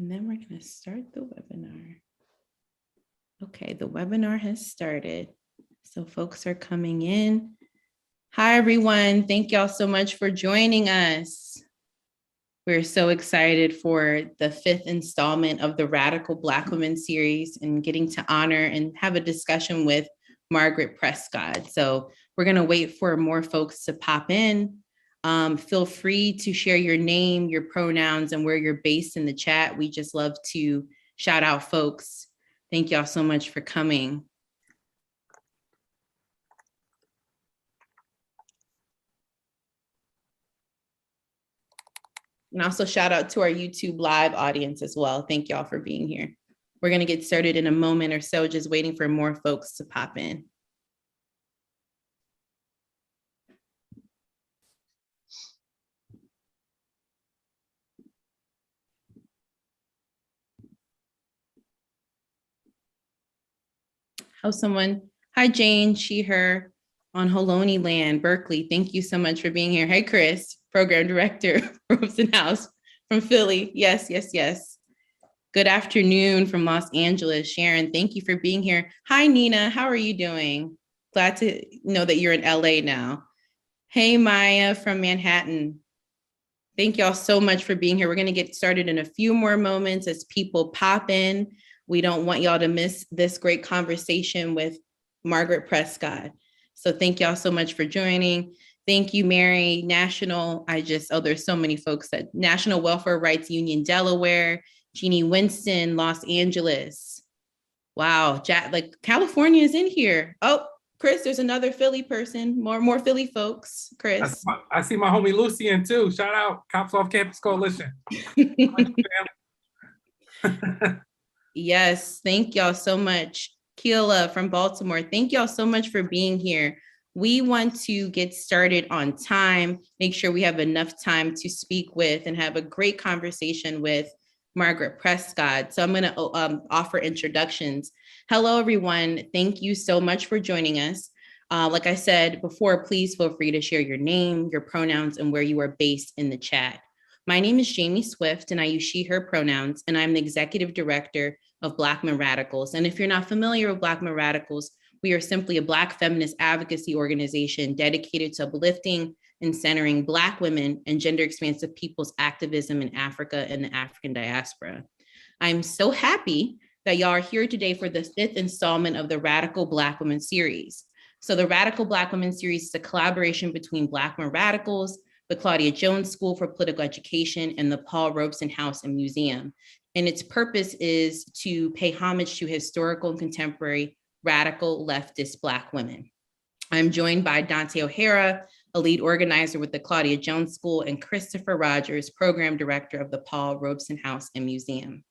And then we're going to start the webinar. Okay, the webinar has started. So folks are coming in. Hi, everyone. Thank y'all so much for joining us. We're so excited for the 5th installment of the Radical Black Women series and getting to honor and have a discussion with Margaret Prescod. So we're going to wait for more folks to pop in. Feel free to share your name, your pronouns, and where you're based in the chat. We just love to shout out folks. Thank y'all so much for coming. And also shout out to our YouTube live audience as well. Thank y'all for being here. We're going to get started in a moment or so, just waiting for more folks to pop in. Hi, Jane, she, her, on Holoney land, Berkeley. Thank you so much for being here. Hey, Chris, program director, Robeson House from Philly. Yes. Good afternoon from Los Angeles. Sharon, thank you for being here. Hi, Nina, how are you doing? Glad to know that you're in LA now. Hey, Maya from Manhattan. Thank y'all so much for being here. We're gonna get started in a few more moments as people pop in. We don't want y'all to miss this great conversation with Margaret Prescod. So thank y'all so much for joining. Thank you, Mary. There's so many folks that National Welfare Rights Union, Delaware, Jeannie Winston, Los Angeles. Wow, California is in here. Oh, Chris, there's another Philly person, more Philly folks, Chris. I see my homie Lucian too. Shout out, Cops Off Campus Coalition. Yes, thank y'all so much. Keela from Baltimore, thank y'all so much for being here. We want to get started on time, make sure we have enough time to speak with and have a great conversation with Margaret Prescod. So I'm going to offer introductions. Hello, everyone. Thank you so much for joining us. Like I said before, please feel free to share your name, your pronouns, and where you are based in the chat. My name is Jamie Swift, and I use she, her pronouns, and I'm the executive director of Black Men Radicals. And if you're not familiar with Black Men Radicals, we are simply a Black feminist advocacy organization dedicated to uplifting and centering Black women and gender expansive people's activism in Africa and the African diaspora. I'm so happy that y'all are here today for the 5th installment of the Radical Black Women series. So the Radical Black Women series is a collaboration between Black Men Radicals, the Claudia Jones School for Political Education, and the Paul Robeson House and Museum. And its purpose is to pay homage to historical and contemporary radical leftist Black women. I'm joined by Dante O'Hara, a lead organizer with the Claudia Jones School, and Christopher Rogers, program director of the Paul Robeson House and Museum.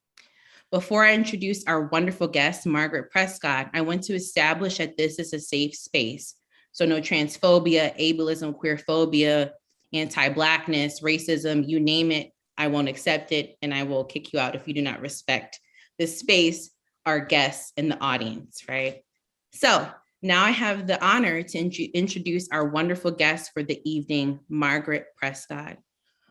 Before I introduce our wonderful guest, Margaret Prescod, I want to establish that this is a safe space. So no transphobia, ableism, queerphobia, anti-Blackness, racism, you name it, I won't accept it, and I will kick you out if you do not respect this space, our guests, and the audience, right? So now I have the honor to introduce our wonderful guest for the evening, Margaret Prescod.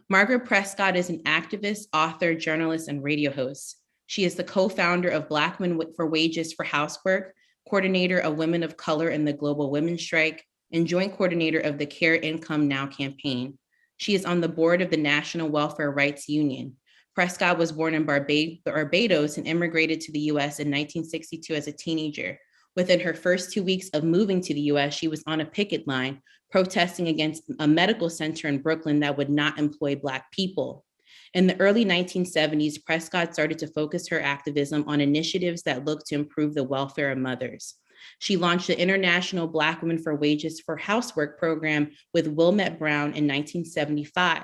Margaret Prescod is an activist, author, journalist, and radio host. She is the co-founder of Black Men for Wages for Housework, coordinator of Women of Color in the Global Women's Strike, and joint coordinator of the Care Income Now campaign. She is on the board of the National Welfare Rights Union. Prescod was born in Barbados and immigrated to the US in 1962 as a teenager. Within her first 2 weeks of moving to the US, she was on a picket line protesting against a medical center in Brooklyn that would not employ Black people. In the early 1970s, Prescod started to focus her activism on initiatives that looked to improve the welfare of mothers. She launched the International Black Women for Wages for Housework program with Wilmette Brown in 1975.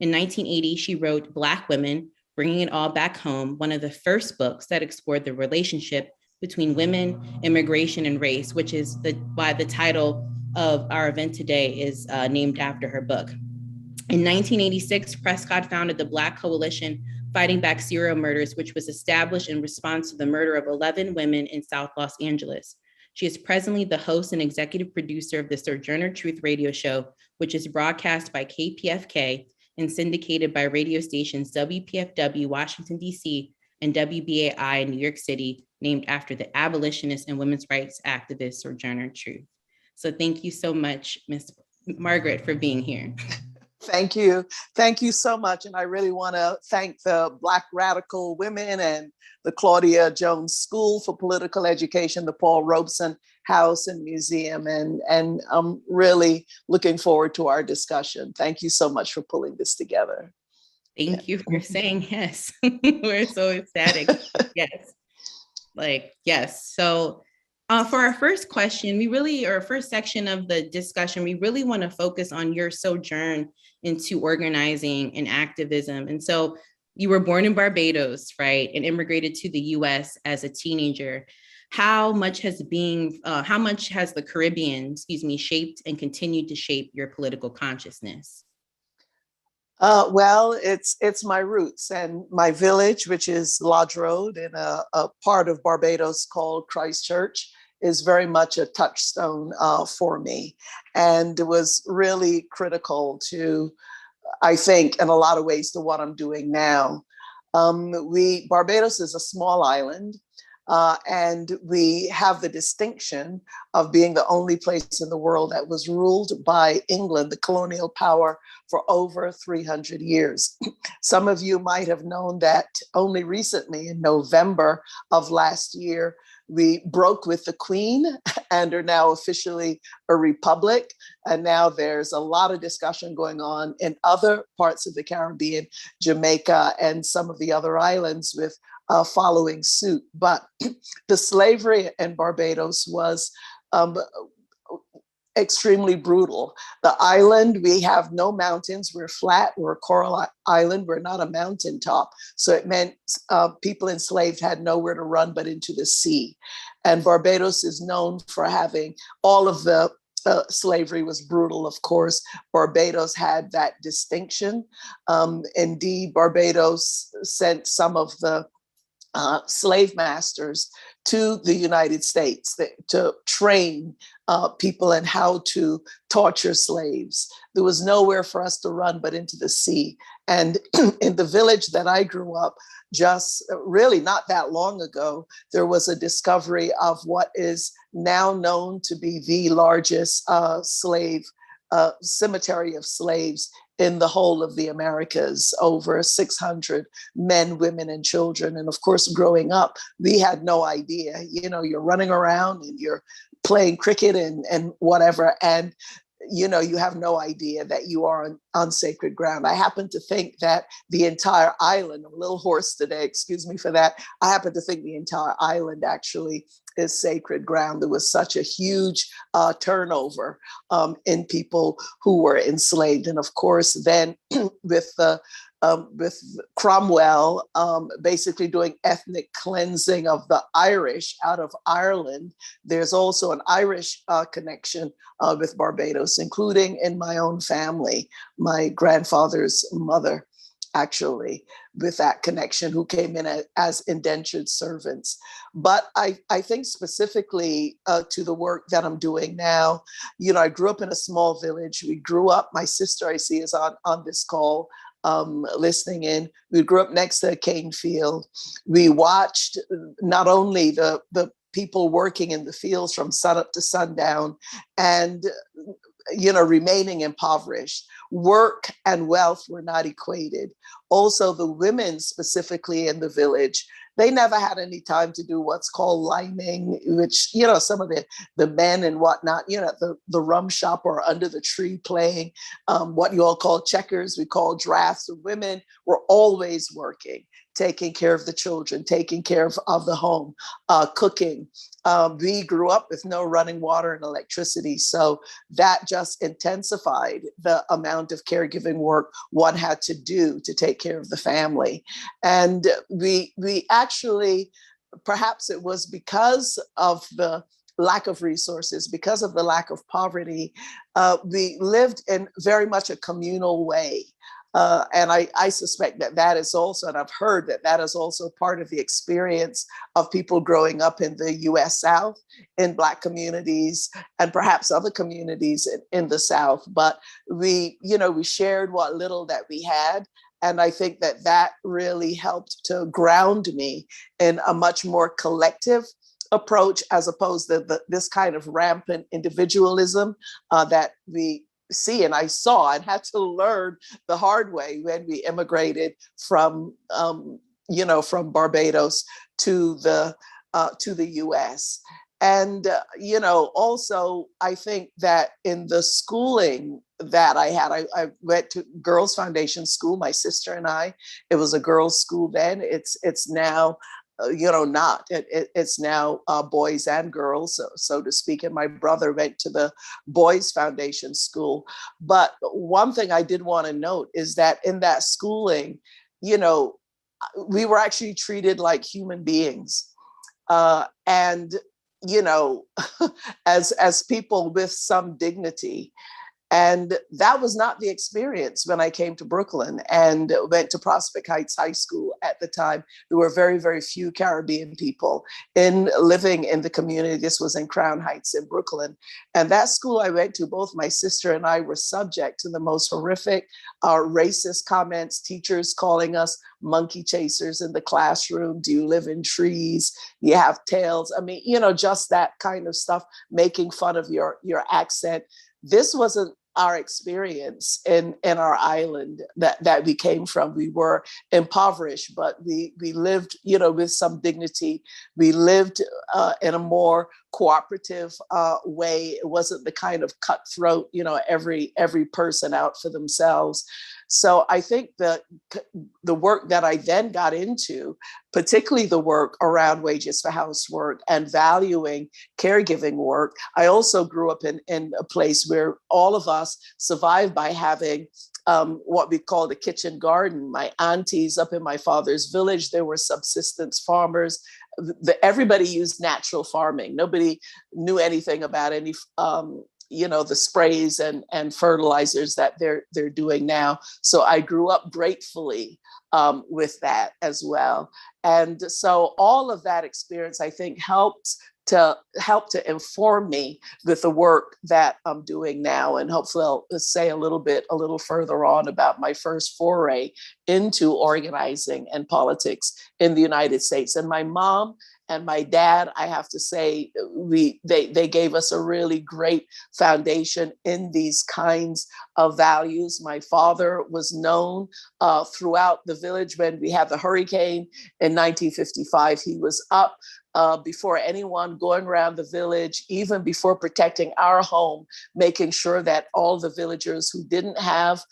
In 1980, she wrote Black Women, Bringing It All Back Home, one of the first books that explored the relationship between women, immigration, and race, which is why the title of our event today is named after her book. In 1986, Prescod founded the Black Coalition Fighting Back Serial Murders, which was established in response to the murder of 11 women in South Los Angeles. She is presently the host and executive producer of the Sojourner Truth radio show, which is broadcast by KPFK and syndicated by radio stations WPFW, Washington, D.C., and WBAI in New York City, named after the abolitionist and women's rights activist Sojourner Truth. So thank you so much, Ms. Margaret, for being here. Thank you. Thank you so much. And I really want to thank the Black Radical Women and the Claudia Jones School for Political Education, the Paul Robeson House and Museum. And I'm really looking forward to our discussion. Thank you so much for pulling this together. Thank you for saying yes. We're so ecstatic. Yes. Yes. So for our first question, first section of the discussion, we really want to focus on your sojourn into organizing and activism. And so you were born in Barbados, right? And immigrated to the US as a teenager. How much has the Caribbean, shaped and continued to shape your political consciousness? Well, it's my roots and my village, which is Lodge Road in a part of Barbados called Christchurch, is very much a touchstone for me. And it was really critical to, I think, in a lot of ways to what I'm doing now. Barbados is a small island. And we have the distinction of being the only place in the world that was ruled by England, the colonial power, for over 300 years. Some of you might have known that only recently, in November of last year, we broke with the Queen and are now officially a republic. And now there's a lot of discussion going on in other parts of the Caribbean, Jamaica, and some of the other islands with following suit. But the slavery in Barbados was extremely brutal. The island, we have no mountains. We're flat. We're a coral island. We're not a mountaintop. So it meant people enslaved had nowhere to run but into the sea. And Barbados is known for having all of the slavery was brutal, of course. Barbados had that distinction. Indeed, Barbados sent some of the slave masters to the United States to train people in how to torture slaves. There was nowhere for us to run but into the sea. And in the village that I grew up, just really not that long ago, there was a discovery of what is now known to be the largest cemetery of slaves in the whole of the Americas, over 600 men, women, and children. And of course, growing up, we had no idea. You know, you're running around and you're playing cricket and whatever, and you know, you have no idea that you are on sacred ground. I happen to think that the entire island, I'm a little hoarse today, excuse me for that. I happen to think the entire island actually is sacred ground. There was such a huge turnover in people who were enslaved. And of course, then with Cromwell basically doing ethnic cleansing of the Irish out of Ireland, there's also an Irish connection with Barbados, including in my own family, my grandfather's mother, actually, with that connection, who came in as indentured servants. But I think specifically to the work that I'm doing now, you know, I grew up in a small village. We grew up, my sister I see is on this call, listening in. We grew up next to a cane field. We watched not only the people working in the fields from sunup to sundown and, you know, remaining impoverished. Work and wealth were not equated. Also, the women specifically in the village, they never had any time to do what's called liming, which, you know, some of the men and whatnot, you know, the rum shop or under the tree playing what you all call checkers, we call drafts. The women were always working, taking care of the children, taking care of the home, cooking. We grew up with no running water and electricity. So that just intensified the amount of caregiving work one had to do to take care of the family. And we actually, perhaps it was because of the lack of resources, because of the lack of poverty, we lived in very much a communal way. And I suspect that that is also, and I've heard that that is also part of the experience of people growing up in the US South, in Black communities, and perhaps other communities in the South. But we shared what little that we had. And I think that that really helped to ground me in a much more collective approach, as opposed to this kind of rampant individualism that we see and I saw and had to learn the hard way when we immigrated from from Barbados to the U.S. And also I think that in the schooling that I had, I went to Girls Foundation School, my sister and I. It was a girls' school then. It's now not. It's now boys and girls, so to speak. And my brother went to the Boys Foundation School. But one thing I did want to note is that in that schooling, we were actually treated like human beings. And, as people with some dignity. And that was not the experience when I came to Brooklyn and went to Prospect Heights High School at the time. There were very, very few Caribbean people living in the community. This was in Crown Heights in Brooklyn. And that school I went to, both my sister and I were subject to the most horrific racist comments, teachers calling us monkey chasers in the classroom. Do you live in trees? You have tails? I mean, just that kind of stuff, making fun of your accent. This wasn't our experience in our island that we came from. We were impoverished, but we lived, with some dignity. We lived in a more cooperative way. It wasn't the kind of cutthroat, every person out for themselves. So I think that the work that I then got into, particularly the work around wages for housework and valuing caregiving work, I also grew up in a place where all of us survived by having what we call the kitchen garden. My aunties up in my father's village, there were subsistence farmers. Everybody used natural farming. Nobody knew anything about any the sprays and fertilizers that they're doing now. So I grew up gratefully with that as well. And so all of that experience, I think, helped to inform me with the work that I'm doing now. And hopefully I'll say a little further on about my first foray into organizing and politics in the United States. And my mom and my dad, I have to say, they gave us a really great foundation in these kinds of values. My father was known throughout the village when we had the hurricane in 1955. He was up before anyone, going around the village, even before protecting our home, making sure that all the villagers who didn't have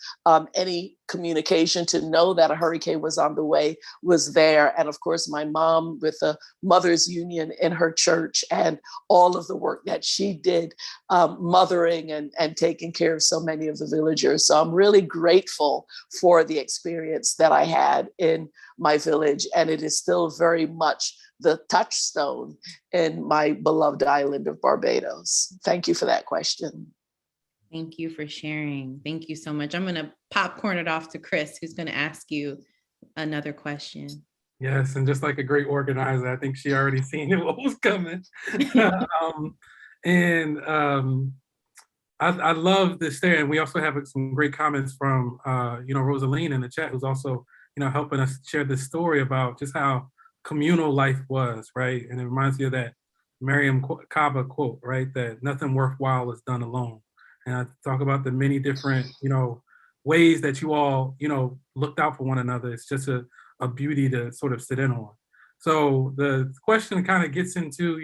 any communication to know that a hurricane was on the way was there. And of course, my mom with the Mothers Union in her church and all of the work that she did, mothering and taking care of so many of the villagers. So I'm really grateful for the experience that I had in my village. And it is still very much the touchstone in my beloved island of Barbados. Thank you for that question. Thank you for sharing. Thank you so much. I'm going to popcorn it off to Chris, who's going to ask you another question. Yes, and just like a great organizer, I think she already seen what was coming. I love this there. And we also have some great comments from, Rosaline in the chat, who's also, helping us share this story about just how communal life was, right? And it reminds me of that Mariam Kaba quote, right? That nothing worthwhile is done alone. And I talk about the many different, ways that you all, looked out for one another. It's just a beauty to sort of sit in on. So the question kind of gets into,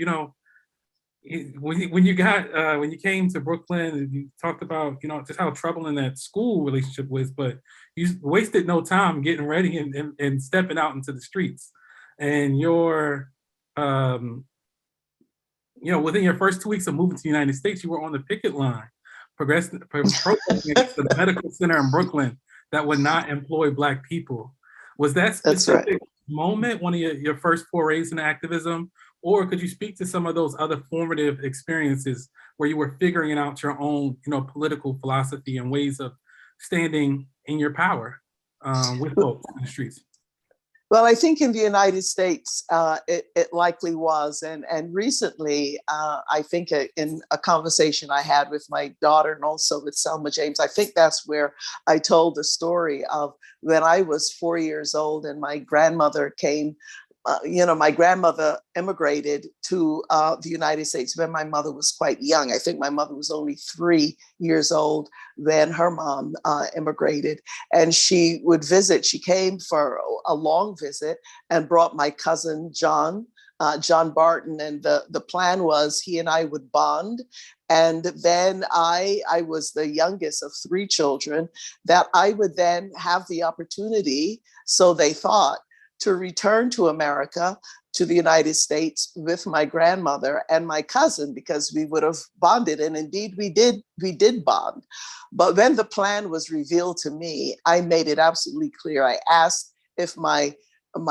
when you came to Brooklyn, you talked about, just how troubling that school relationship was, but you wasted no time getting ready and stepping out into the streets. And you're, within your first 2 weeks of moving to the United States, you were on the picket line, protesting against the medical center in Brooklyn that would not employ Black people. Was that specific moment one of your first forays into activism? Or could you speak to some of those other formative experiences where you were figuring out your own, political philosophy and ways of standing in your power? with folks in the streets? Well, I think in the United States, it likely was. And recently, I think in a conversation I had with my daughter and also with Selma James, I think that's where I told the story of when I was 4 years old and my grandmother came. My grandmother immigrated to the United States when my mother was quite young. I think my mother was only 3 years old when her mom immigrated. And she would visit. She came for a long visit and brought my cousin John, John Barton. And the plan was he and I would bond. And then I was the youngest of 3 children, that I would then have the opportunity, so they thought, to return to America, to the United States with my grandmother and my cousin, because we would have bonded. And indeed we did bond. But when the plan was revealed to me, I made it absolutely clear. I asked if my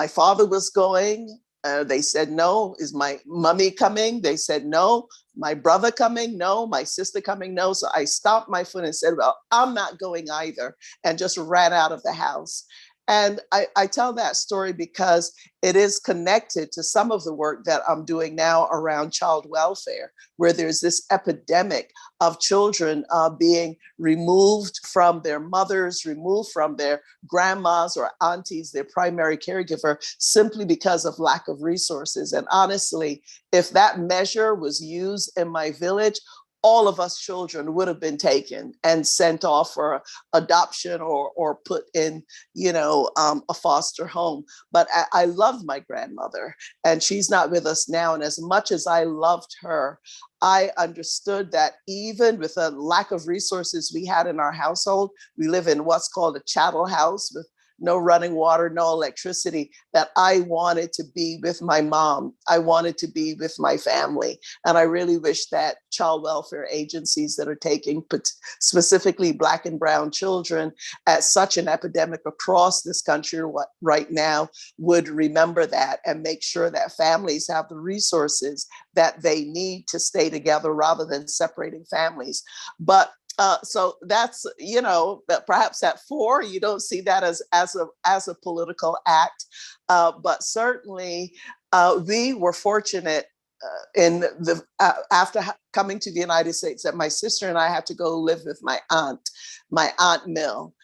father was going. They said no. Is my mummy coming? They said no. My brother coming? No. My sister coming? No. So I stomped my foot and said, well, I'm not going either, and just ran out of the house. And I tell that story because it is connected to some of the work that I'm doing now around child welfare, where there's this epidemic of children being removed from their mothers, removed from their grandmas or aunties, their primary caregiver, simply because of lack of resources. And honestly, if that measure was used in my village, all of us children would have been taken and sent off for adoption or put in, a foster home. But I loved my grandmother, and she's not with us now. And as much as I loved her, I understood that even with a lack of resources we had in our household, we live in what's called a chattel house with no running water, no electricity, that I wanted to be with my mom. I wanted to be with my family. And I really wish that child welfare agencies that are taking specifically Black and Brown children at such an epidemic across this country right now would remember that and make sure that families have the resources that they need to stay together rather than separating families. But so that's, that perhaps at 4, you don't see that as a political act. But certainly we were fortunate after coming to the United States, that my sister and I had to go live with my aunt Mill.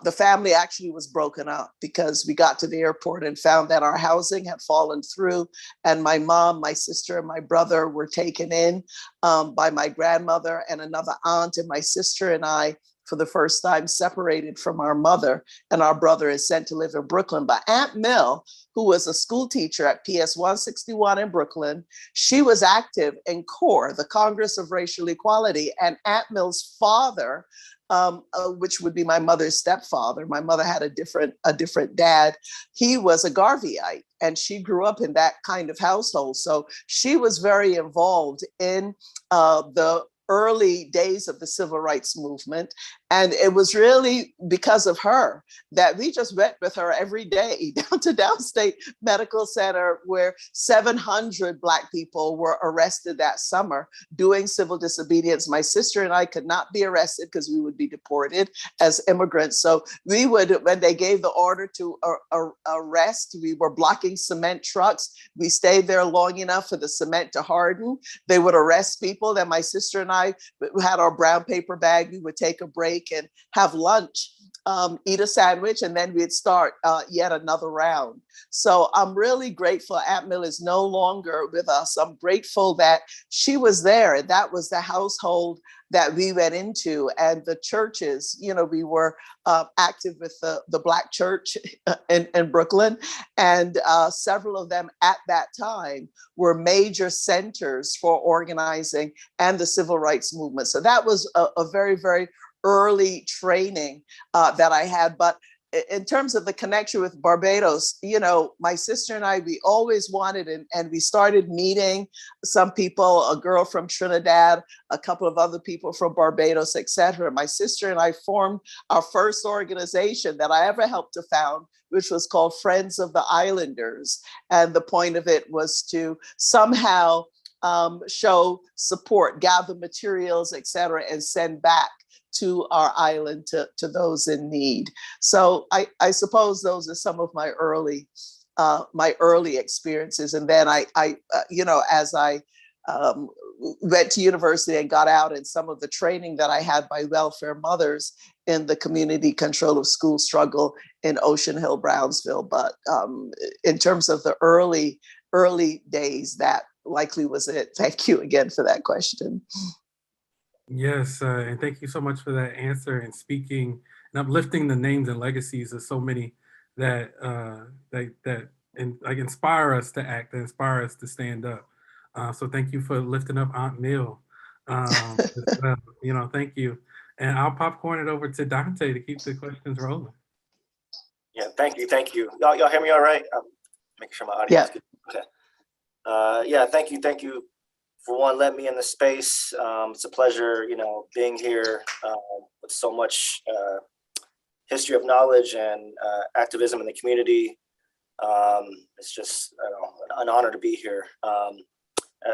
The family actually was broken up because we got to the airport and found that our housing had fallen through, and my mom, my sister, and my brother were taken in by my grandmother and another aunt, and my sister and I, for the first time, separated from our mother, and our brother is sent to live in Brooklyn. But Aunt Mill, who was a school teacher at PS 161 in Brooklyn, she was active in CORE, the Congress of Racial Equality, and Aunt Mill's father, which would be my mother's stepfather. My mother had a different dad. He was a Garveyite, and she grew up in that kind of household. So she was very involved in the early days of the civil rights movement. And it was really because of her that we just went with her every day down to Downstate Medical Center, where 700 Black people were arrested that summer doing civil disobedience. My sister and I could not be arrested because we would be deported as immigrants. So we would, when they gave the order to arrest, we were blocking cement trucks. We stayed there long enough for the cement to harden. They would arrest people. Then my sister and I had our brown paper bag. We would take a break and have lunch, eat a sandwich, and then we'd start yet another round. So I'm really grateful Aunt Mill is no longer with us. I'm grateful that she was there, and that was the household that we went into. And the churches, we were active with the Black church in Brooklyn, and several of them at that time were major centers for organizing and the civil rights movement. So that was a very, very early training that I had. But in terms of the connection with Barbados, my sister and I, we always wanted, and we started meeting some people, a girl from Trinidad, a couple of other people from Barbados, etc. My sister and I formed our first organization that I ever helped to found, which was called Friends of the Islanders. And the point of it was to somehow show support, gather materials, etc., and send back to our island to those in need. So I suppose those are some of my early experiences. And then as I went to university and got out, and some of the training that I had by welfare mothers in the community control of school struggle in Ocean Hill, Brownsville. But in terms of the early days, that likely was it. Thank you again for that question. Yes, and thank you so much for that answer and speaking and uplifting the names and legacies of so many that inspire us to act, that inspire us to stand up. So thank you for lifting up Aunt Mill. Thank you. And I'll popcorn it over to Dante to keep the questions rolling. Yeah, thank you. Y'all hear me all right? I'm making sure my audio is good. Okay. Thank you for letting me in the space. It's a pleasure, being here with so much history of knowledge and activism in the community. It's just an honor to be here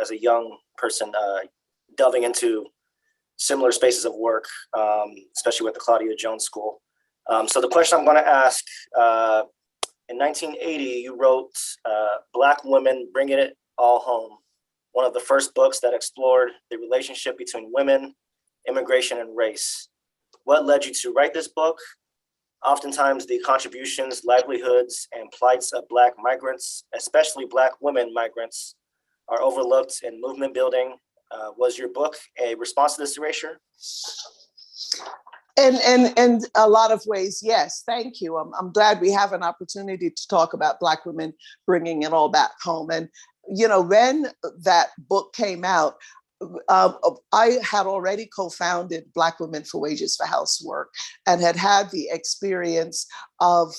as a young person delving into similar spaces of work, especially with the Claudia Jones School. So the question I'm going to ask, in 1980, you wrote Black Women Bringing It All Home, one of the first books that explored the relationship between women, immigration, and race. What led you to write this book? Oftentimes, the contributions, livelihoods, and plights of Black migrants, especially Black women migrants, are overlooked in movement building. Was your book a response to this erasure? In a lot of ways, yes. Thank you. I'm glad we have an opportunity to talk about Black women bringing it all back home. And when that book came out, I had already co-founded Black Women for Wages for Housework and had the experience of,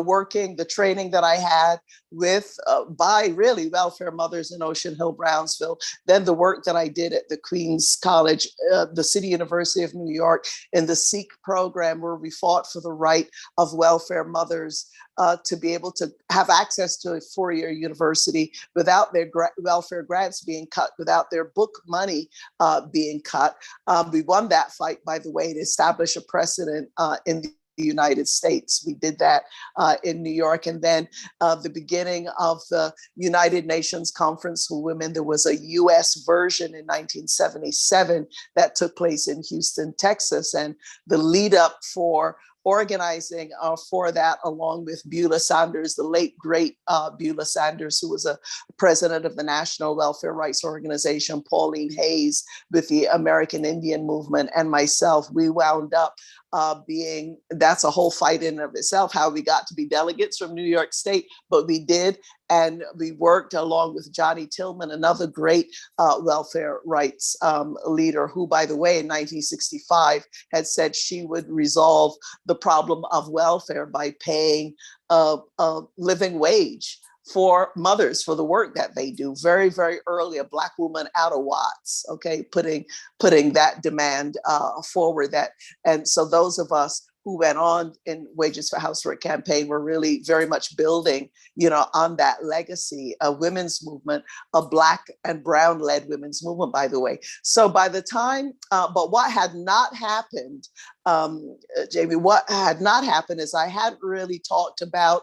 working, the training that I had with, by really welfare mothers in Ocean Hill, Brownsville, then the work that I did at the Queens College, the City University of New York in the SEEK program, where we fought for the right of welfare mothers to be able to have access to a four-year university without their welfare grants being cut, without their book money being cut. We won that fight, by the way, to establish a precedent in the United States. We did that in New York. And then the beginning of the United Nations Conference for Women, there was a US version in 1977 that took place in Houston, Texas. And the lead up for organizing for that, along with Beulah Sanders, the late, great Beulah Sanders, who was a president of the National Welfare Rights Organization, Pauline Hayes with the American Indian Movement, and myself, we wound up that's a whole fight in and of itself, how we got to be delegates from New York State, but we did. And we worked along with Johnny Tillman, another great welfare rights leader, who, by the way, in 1965 had said she would resolve the problem of welfare by paying a living wage for mothers for the work that they do. Very, very early, a Black woman out of Watts, okay, putting that demand forward. And so those of us who went on in Wages for Housework campaign were really very much building, on that legacy, a women's movement, a Black and Brown-led women's movement, by the way. So by the time, but what had not happened, Jamie, what had not happened is I hadn't really talked about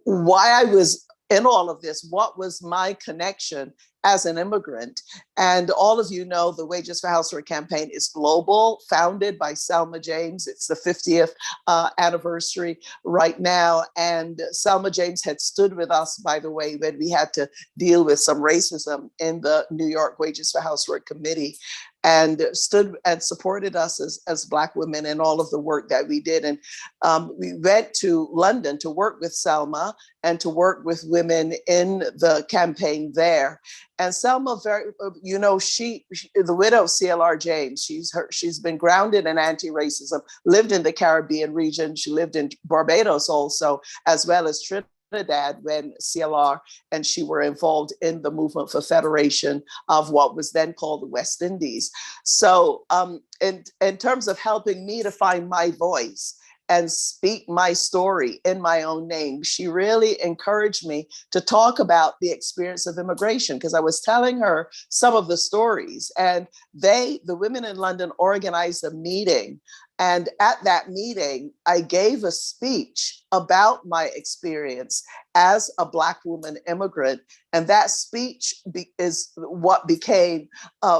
why I was in all of this, what was my connection as an immigrant. And all of you know the Wages for Housework campaign is global, founded by Selma James. It's the 50th anniversary right now. And Selma James had stood with us, by the way, when we had to deal with some racism in the New York Wages for Housework Committee, and stood and supported us as Black women in all of the work that we did. And we went to London to work with Selma and to work with women in the campaign there. And Selma, she the widow of CLR James, she's been grounded in anti-racism, lived in the Caribbean region. She lived in Barbados also, as well as Trinidad, when CLR and she were involved in the movement for federation of what was then called the West Indies. So in terms of helping me to find my voice and speak my story in my own name. She really encouraged me to talk about the experience of immigration, because I was telling her some of the stories. And the women in London organized a meeting. And at that meeting, I gave a speech about my experience as a Black woman immigrant. And that speech is what became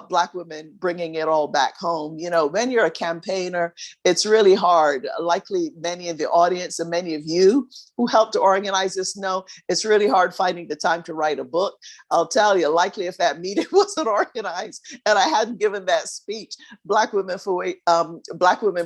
Black Women Bringing It All Back Home. You know, when you're a campaigner, it's really hard. Likely many in the audience and many of you who helped to organize this know it's really hard finding the time to write a book. I'll tell you, likely if that meeting wasn't organized and I hadn't given that speech, Black Women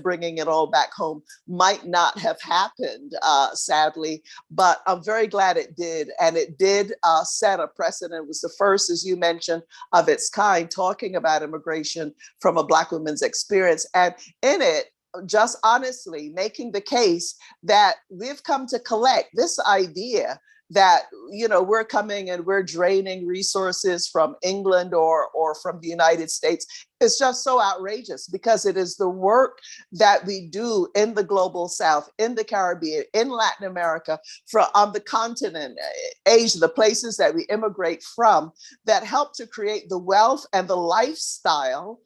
Bringing It All Back Home might not have happened, sadly, but I'm very glad it did. And it did set a precedent. It was the first, as you mentioned, of its kind, talking about immigration from a Black woman's experience. And in it, just honestly making the case that we've come to collect this idea that, you know, we're coming and we're draining resources from England or from the United States. It's just so outrageous, because it is the work that we do in the global South, in the Caribbean, in Latin America, on the continent, Asia, the places that we immigrate from, that help to create the wealth and the lifestyle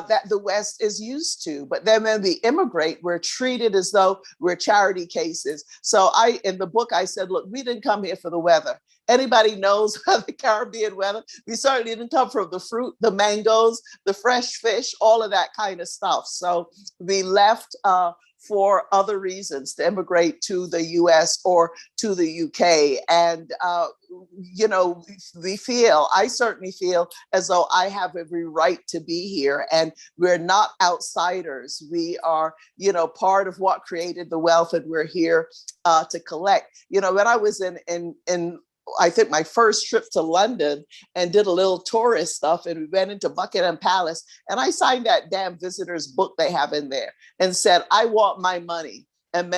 that the West is used to. But then when we immigrate, we're treated as though we're charity cases. So in the book, I said, look, we didn't come here for the weather. Anybody knows the Caribbean weather? We certainly didn't come from the fruit, the mangoes, the fresh fish, all of that kind of stuff. So we left for other reasons to immigrate to the US or to the UK. And, you know, I certainly feel as though I have every right to be here, and we're not outsiders. We are, you know, part of what created the wealth, and we're here to collect. You know, when I was in I think my first trip to London and did a little tourist stuff, and we went into Buckingham Palace, and I signed that damn visitor's book they have in there and said, I want my money, and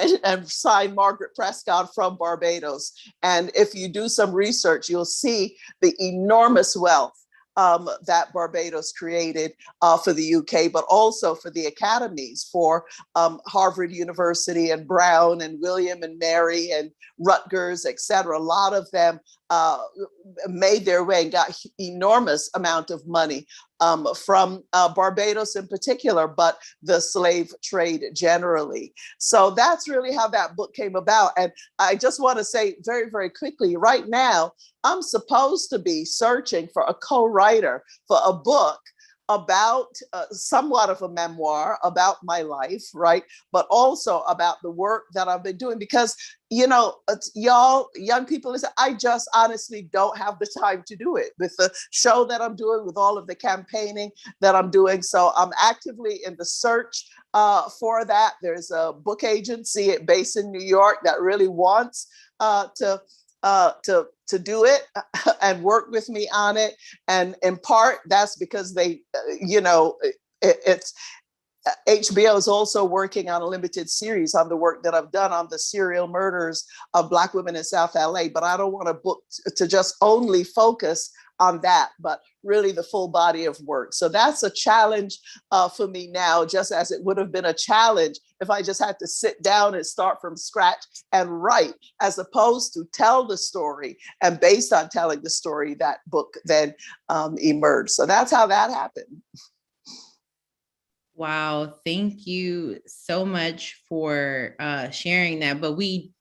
signed Margaret Prescod from Barbados. And if you do some research, you'll see the enormous wealth that Barbados created for the UK, but also for the academies, for Harvard University and Brown and William and Mary and Rutgers, et cetera. A lot of them made their way and got enormous amount of money from Barbados in particular, but the slave trade generally. So that's really how that book came about. And I just want to say very, very quickly, right now, I'm supposed to be searching for a co-writer for a book about somewhat of a memoir about my life, right? But also about the work that I've been doing, because, you know, y'all, young people, listen, I just honestly don't have the time to do it with the show that I'm doing, with all of the campaigning that I'm doing. So I'm actively in the search for that. There's a book agency based in New York that really wants to do it and work with me on it. And in part, that's because they, you know, it's HBO is also working on a limited series on the work that I've done on the serial murders of Black women in South LA. But I don't want a book to just only focus on that, but really the full body of work. So that's a challenge for me now, just as it would have been a challenge if I just had to sit down and start from scratch and write, as opposed to tell the story. And based on telling the story, that book then emerged. So that's how that happened. Wow, thank you so much for sharing that. But we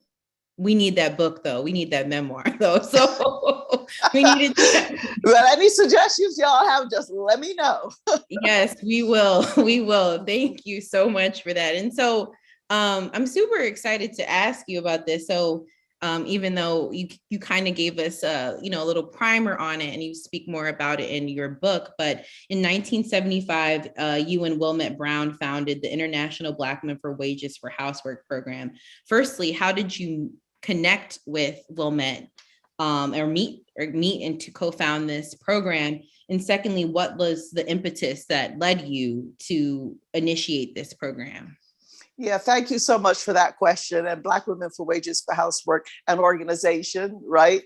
need that book, though. We need that memoir, though. So we needed to. Well, any suggestions y'all have, just let me know. Yes, we will. We will. Thank you so much for that. And so I'm super excited to ask you about this. So even though you kind of gave us a little primer on it, and you speak more about it in your book, but in 1975, you and Wilmette Brown founded the International Black Men for Wages for Housework program. Firstly, how did you connect with Wilmette or meet and to co-found this program? And secondly, what was the impetus that led you to initiate this program? Yeah, thank you so much for that question. And Black Women for Wages for Housework, an organization, right?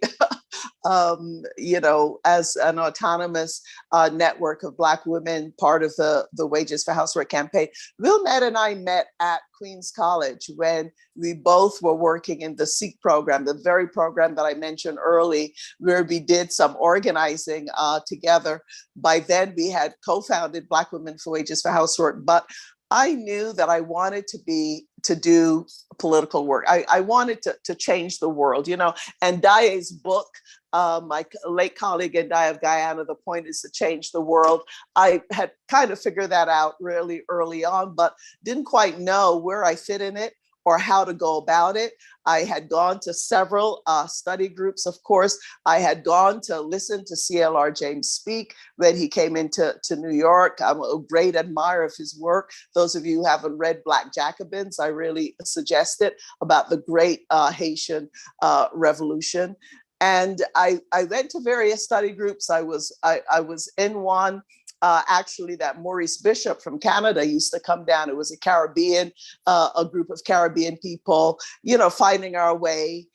As an autonomous network of Black women, part of the Wages for Housework campaign. Wilmette and I met at Queens College when we both were working in the SEEK program, the very program that I mentioned early, where we did some organizing together. By then, we had co-founded Black Women for Wages for Housework, but I knew that I wanted to do political work. I wanted to change the world, and Daye's book, my late colleague and Daye of Guyana, The Point is to Change the World. I had kind of figured that out really early on, but didn't quite know where I fit in it or how to go about it. I had gone to several study groups, of course. I had gone to listen to CLR James speak when he came into New York. I'm a great admirer of his work. Those of you who haven't read Black Jacobins, I really suggest it, about the great Haitian Revolution. And I went to various study groups. I was in one. Actually, that Maurice Bishop from Canada used to come down. It was a group of Caribbean people, finding our way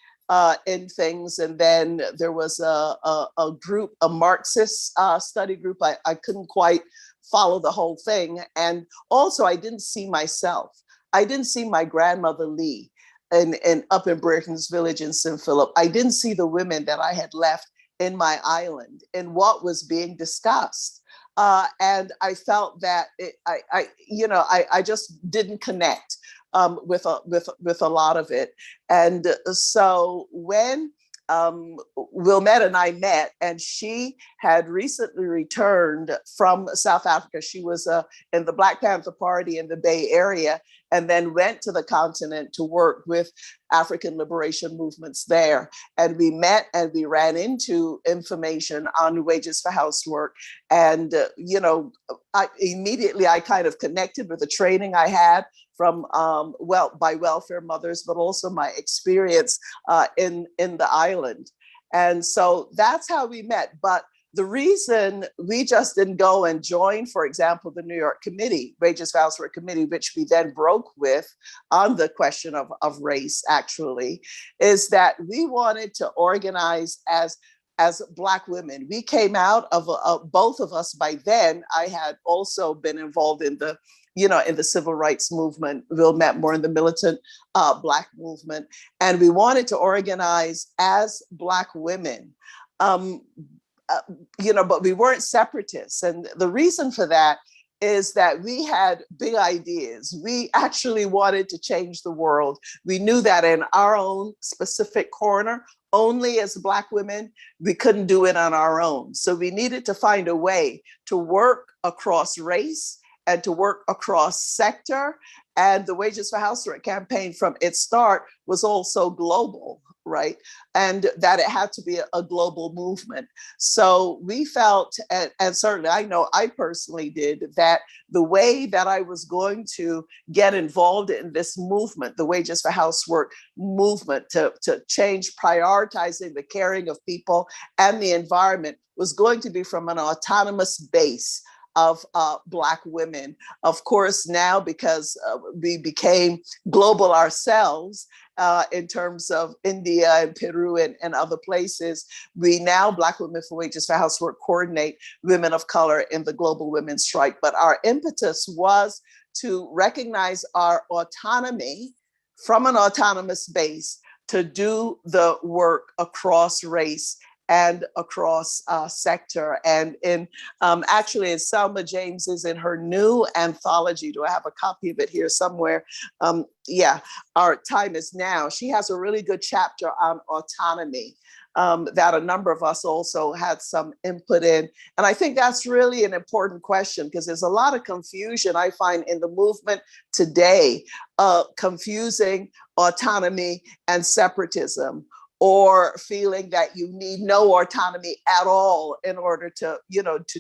in things. And then there was a group, a Marxist study group. I couldn't quite follow the whole thing. And also, I didn't see myself. I didn't see my grandmother Lee and up in Burton's Village in St. Philip. I didn't see the women that I had left in my island and what was being discussed. And I felt that I just didn't connect with a lot of it. And so when Wilmette and I met, and she had recently returned from South Africa. She was in the Black Panther Party in the Bay Area, and then went to the continent to work with African liberation movements there. And we met and we ran into information on wages for housework. And, I kind of connected with the training I had from by welfare mothers, but also my experience in the island. And so that's how we met. But the reason we just didn't go and join, for example, the New York Committee, Wages for Housework Committee, which we then broke with on the question of race, actually, is that we wanted to organize as Black women. We came out of both of us by then. I had also been involved in the civil rights movement, Wilmette more in the militant Black movement. And we wanted to organize as Black women, but we weren't separatists. And the reason for that is that we had big ideas. We actually wanted to change the world. We knew that in our own specific corner, only as Black women, we couldn't do it on our own. So we needed to find a way to work across race and to work across sector. And the Wages for Housework campaign from its start was also global, right? And that it had to be a global movement. So we felt, and certainly I know I personally did, that the way that I was going to get involved in this movement, the Wages for Housework movement, to change prioritizing the caring of people and the environment, was going to be from an autonomous base of Black women. Of course, now because we became global ourselves in terms of India and Peru and other places, we now, Black Women for Wages for Housework, coordinate women of color in the global women's strike. But our impetus was to recognize our autonomy from an autonomous base to do the work across race and across sector. And in actually, as Selma James is in her new anthology, do I have a copy of it here somewhere? Our Time Is Now. She has a really good chapter on autonomy that a number of us also had some input in. And I think that's really an important question, because there's a lot of confusion I find in the movement today, confusing autonomy and separatism, or feeling that you need no autonomy at all in order to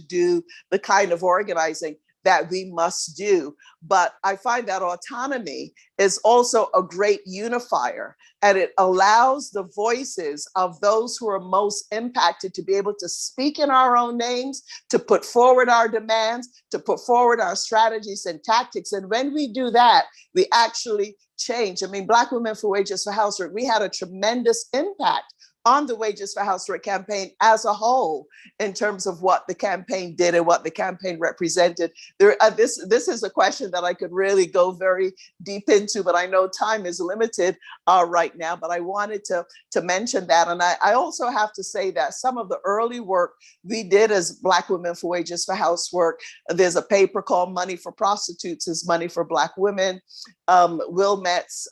do the kind of organizing that we must do. But I find that autonomy is also a great unifier, and it allows the voices of those who are most impacted to be able to speak in our own names, to put forward our demands, to put forward our strategies and tactics. And when we do that, we actually change. I mean, Black Women for Wages for Housework, we had a tremendous impact on the Wages for Housework campaign as a whole, in terms of what the campaign did and what the campaign represented. This is a question that I could really go very deep into, but I know time is limited right now, but I wanted to mention that. And I also have to say that some of the early work we did as Black Women for Wages for Housework, there's a paper called Money for Prostitutes is Money for Black Women. Wilmette's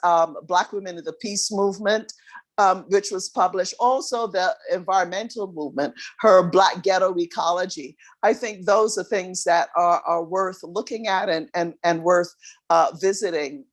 Black Women in the Peace Movement, which was published. Also the environmental movement, her Black Ghetto Ecology. I think those are things that are worth looking at and worth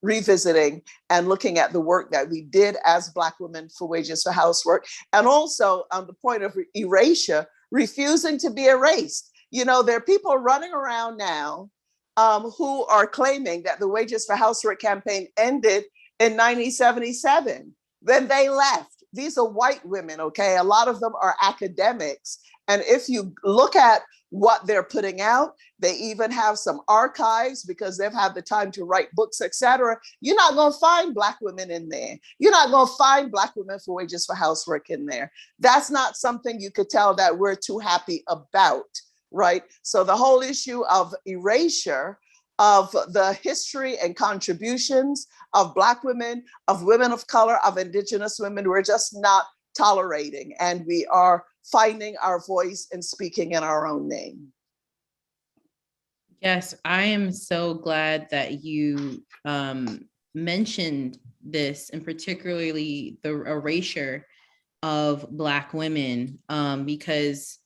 revisiting, and looking at the work that we did as Black Women for Wages for Housework. And also on the point of erasure, refusing to be erased. You know, there are people running around now who are claiming that the Wages for Housework campaign ended in 1977. Then they left. These are white women, okay? A lot of them are academics. And if you look at what they're putting out, they even have some archives because they've had the time to write books, etc. You're not gonna find Black women in there. You're not gonna find Black Women for Wages for Housework in there. That's not something you could tell that we're too happy about, right? So the whole issue of erasure of the history and contributions of Black women, of women of color, of Indigenous women, we're just not tolerating, and we are finding our voice and speaking in our own name. Yes, I am so glad that you mentioned this, and particularly the erasure of Black women, because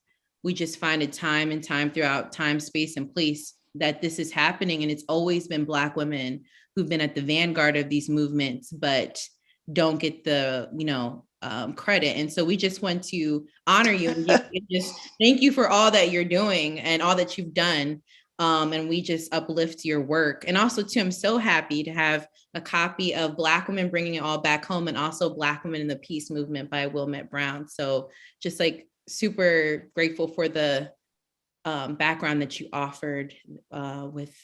we just find it time and time throughout time, space, and place that this is happening. And it's always been Black women who've been at the vanguard of these movements, but don't get the, credit. And so we just want to honor you and just thank you for all that you're doing and all that you've done. And we just uplift your work. And also too, I'm so happy to have a copy of Black Women Bringing It All Back Home, and also Black Women in the Peace Movement by Wilmette Brown. So just like super grateful for the background that you offered with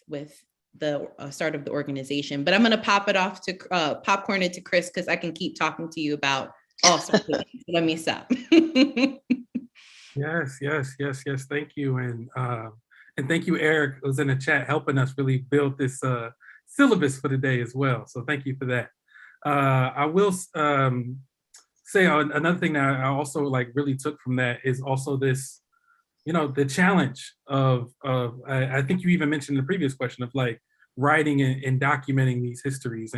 the start of the organization. But I'm going to pop it off to popcorn it to Chris, because I can keep talking to you about all sorts of things. Let me stop. Yes. Thank you. And thank you, Eric, who's in the chat helping us really build this syllabus for the day as well. So thank you for that. I will say another thing that I also really took from that is also this, the challenge of I think you even mentioned in the previous question of writing and documenting these histories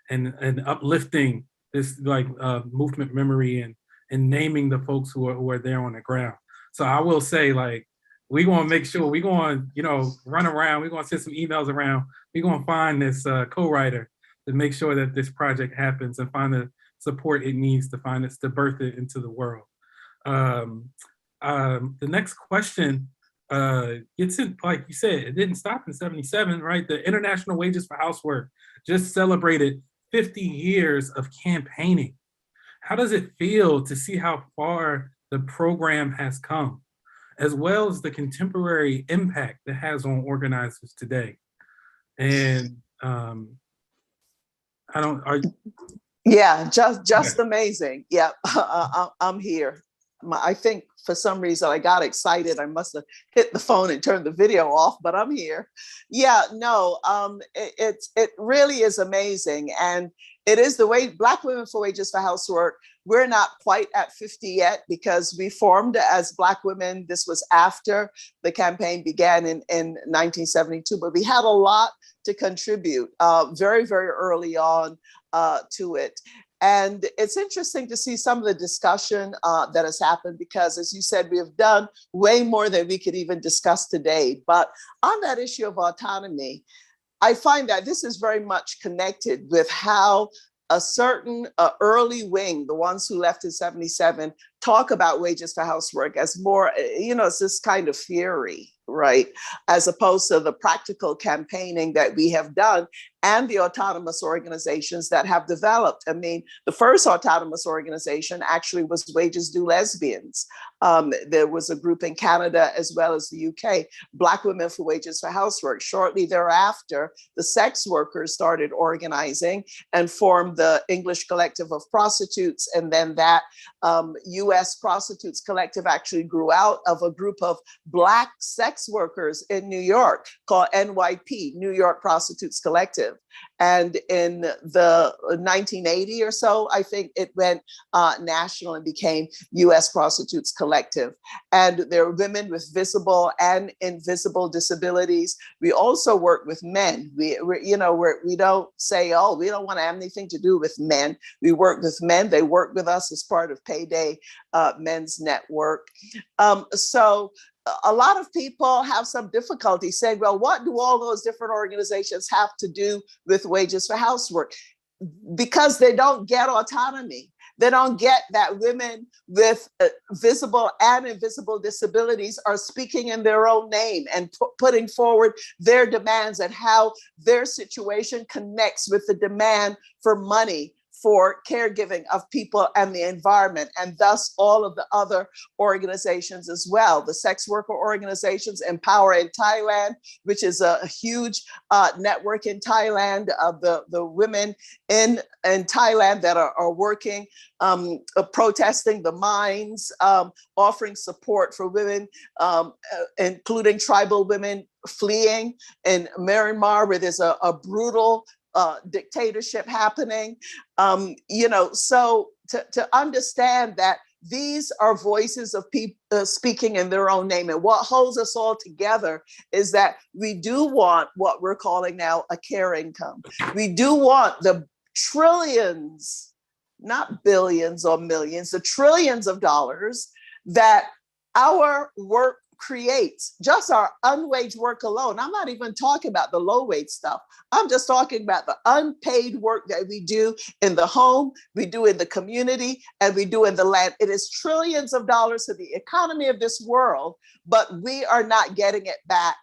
and uplifting this movement memory and naming the folks who are there on the ground. So I will say we're going to make sure we're going to, run around, we're going to send some emails around, we're going to find this co-writer to make sure that this project happens and find the support it needs to find it, to birth it into the world. The next question gets in, like you said, it didn't stop in 77, right? The International Wages for Housework just celebrated 50 years of campaigning. How does it feel to see how far the program has come, as well as the contemporary impact it has on organizers today? And just amazing. Yeah, I'm here. I think for some reason I got excited. I must have hit the phone and turned the video off, but I'm here. Yeah, no, it really is amazing. And it is the way Black Women for Wages for Housework, we're not quite at 50 yet because we formed as Black women. This was after the campaign began in 1972, but we had a lot to contribute very, very early on to it. And it's interesting to see some of the discussion that has happened because, as you said, we have done way more than we could even discuss today. But on that issue of autonomy, I find that this is very much connected with how a certain early wing, the ones who left in 77, talk about wages for housework as more, it's this kind of theory, right? As opposed to the practical campaigning that we have done and the autonomous organizations that have developed. I mean, the first autonomous organization actually was Wages Due Lesbians. There was a group in Canada as well as the UK, Black Women for Wages for Housework. Shortly thereafter, the sex workers started organizing and formed the English Collective of Prostitutes. And then that US Prostitutes Collective actually grew out of a group of Black sex workers in New York called NYP, New York Prostitutes Collective. And in the 1980 or so, I think it went national and became US Prostitutes Collective. And there are women with visible and invisible disabilities. We also work with men. We don't say, oh, we don't want to have anything to do with men. We work with men. They work with us as part of Payday Men's Network. So a lot of people have some difficulty saying, well, what do all those different organizations have to do with wages for housework? Because they don't get autonomy. They don't get that women with visible and invisible disabilities are speaking in their own name and putting forward their demands and how their situation connects with the demand for money for caregiving of people and the environment, and thus all of the other organizations as well. The sex worker organizations, Empower in Thailand, which is a huge network in Thailand of the women in Thailand that are working, protesting the mines, offering support for women, including tribal women fleeing in Myanmar, where there's a brutal dictatorship happening. So to understand that these are voices of people speaking in their own name. And what holds us all together is that we do want what we're calling now a care income. We do want the trillions, not billions or millions, the trillions of dollars that our work creates, just our unwaged work alone. I'm not even talking about the low wage stuff. I'm just talking about the unpaid work that we do in the home, we do in the community, and we do in the land. It is trillions of dollars to the economy of this world, but we are not getting it back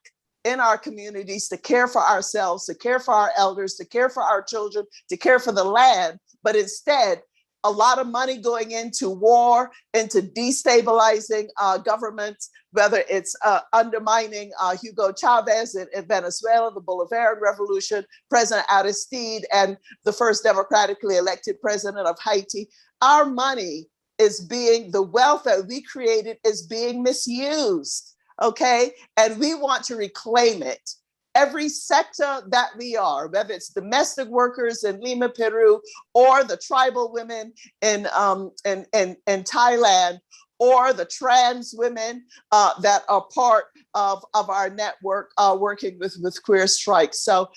in our communities to care for ourselves, to care for our elders, to care for our children, to care for the land, but instead, a lot of money going into war, into destabilizing governments, whether it's undermining Hugo Chavez in Venezuela, the Bolivarian Revolution, President Aristide, and the first democratically elected president of Haiti. Our money the wealth that we created is being misused, okay? And we want to reclaim it. Every sector that we are, whether it's domestic workers in Lima, Peru, or the tribal women in Thailand, or the trans women that are part of our network working with Queer Strike. So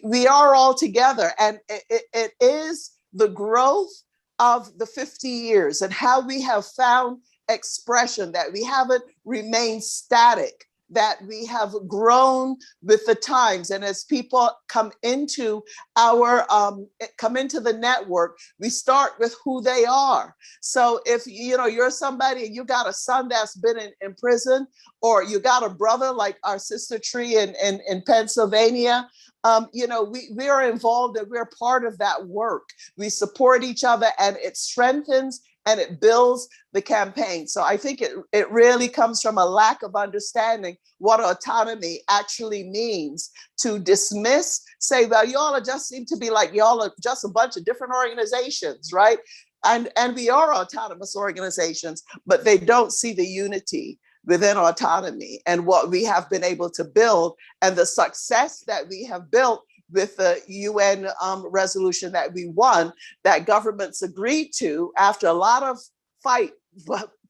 we are all together, and it is the growth of the 50 years and how we have found expression, that we haven't remained static, that we have grown with the times. And as people come into the network, we start with who they are. So if you're somebody and you got a son that's been in prison, or you got a brother like our sister Tree in Pennsylvania, we are involved and we're part of that work. We support each other, and it strengthens and it builds the campaign. So I think it really comes from a lack of understanding what autonomy actually means, to dismiss, say, well, y'all just seem to be like, y'all are just a bunch of different organizations, right? And we are autonomous organizations, but they don't see the unity within autonomy and what we have been able to build, and the success that we have built with the UN resolution that we won, that governments agreed to after a lot of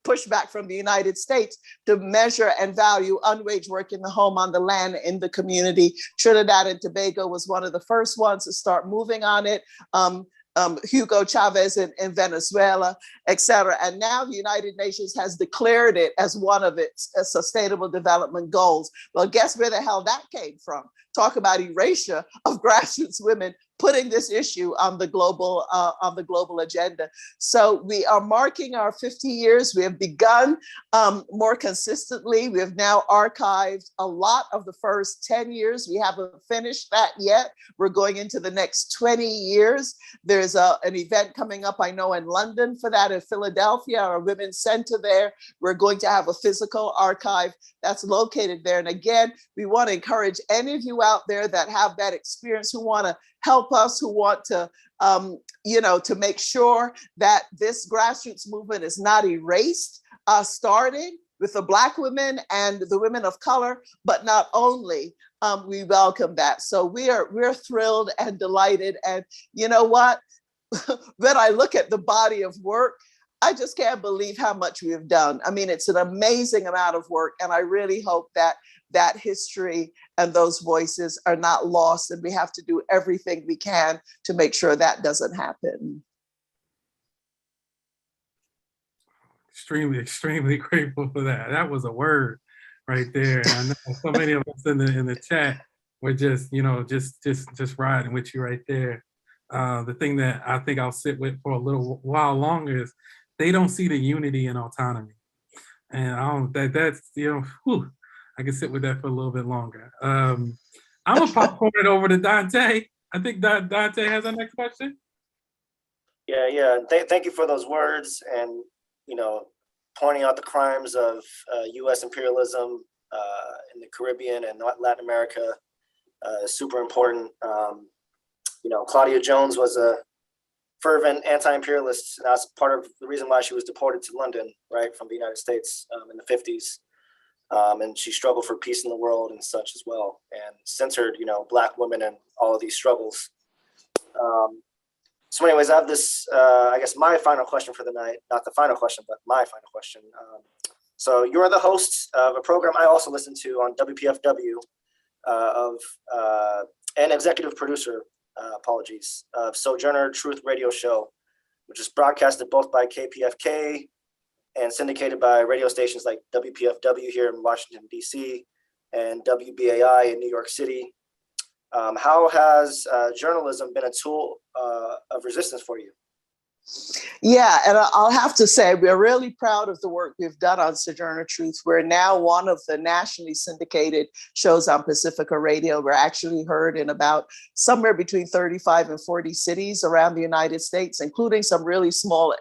pushback from the United States, to measure and value unwaged work in the home, on the land, in the community. Trinidad and Tobago was one of the first ones to start moving on it. Hugo Chavez in Venezuela, et cetera. And now the United Nations has declared it as one of its sustainable development goals. Well, guess where the hell that came from? Talk about erasure of grassroots women putting this issue on the global agenda. So we are marking our 50 years. We have begun more consistently. We have now archived a lot of the first 10 years. We haven't finished that yet. We're going into the next 20 years. There's an event coming up, I know, in London for that, in Philadelphia, our Women's Center there. We're going to have a physical archive that's located there. And again, we want to encourage any of you out there that have that experience, who want to help us, who want to, to make sure that this grassroots movement is not erased, starting with the Black women and the women of color, but not only, we welcome that. So we're thrilled and delighted. And you know what? When I look at the body of work, I just can't believe how much we have done. I mean, it's an amazing amount of work. And I really hope that that history and those voices are not lost. And we have to do everything we can to make sure that doesn't happen. Extremely, extremely grateful for that. That was a word right there. And I know so many of us in the chat were just, just riding with you right there. The thing that I think I'll sit with for a little while longer is they don't see the unity and autonomy. And that's, I can sit with that for a little bit longer. I'm gonna popcorn it over to Dante. I think Dante has our next question. Yeah. Thank you for those words, and pointing out the crimes of U.S. imperialism in the Caribbean and Latin America is super important. Claudia Jones was a fervent anti-imperialist, and that's part of the reason why she was deported to London, right, from the United States in the 50s. And she struggled for peace in the world and such as well, and centered, Black women in all of these struggles. So anyways, I have this, I guess my final question for the night, not the final question, but my final question. So you're the host of a program I also listen to on WPFW and executive producer, of Sojourner Truth Radio Show, which is broadcasted both by KPFK and syndicated by radio stations like WPFW here in Washington, D.C. and WBAI in New York City. How has journalism been a tool of resistance for you? Yeah, and I'll have to say, we're really proud of the work we've done on Sojourner Truth. We're now one of the nationally syndicated shows on Pacifica Radio. We're actually heard in about somewhere between 35 and 40 cities around the United States, including some really small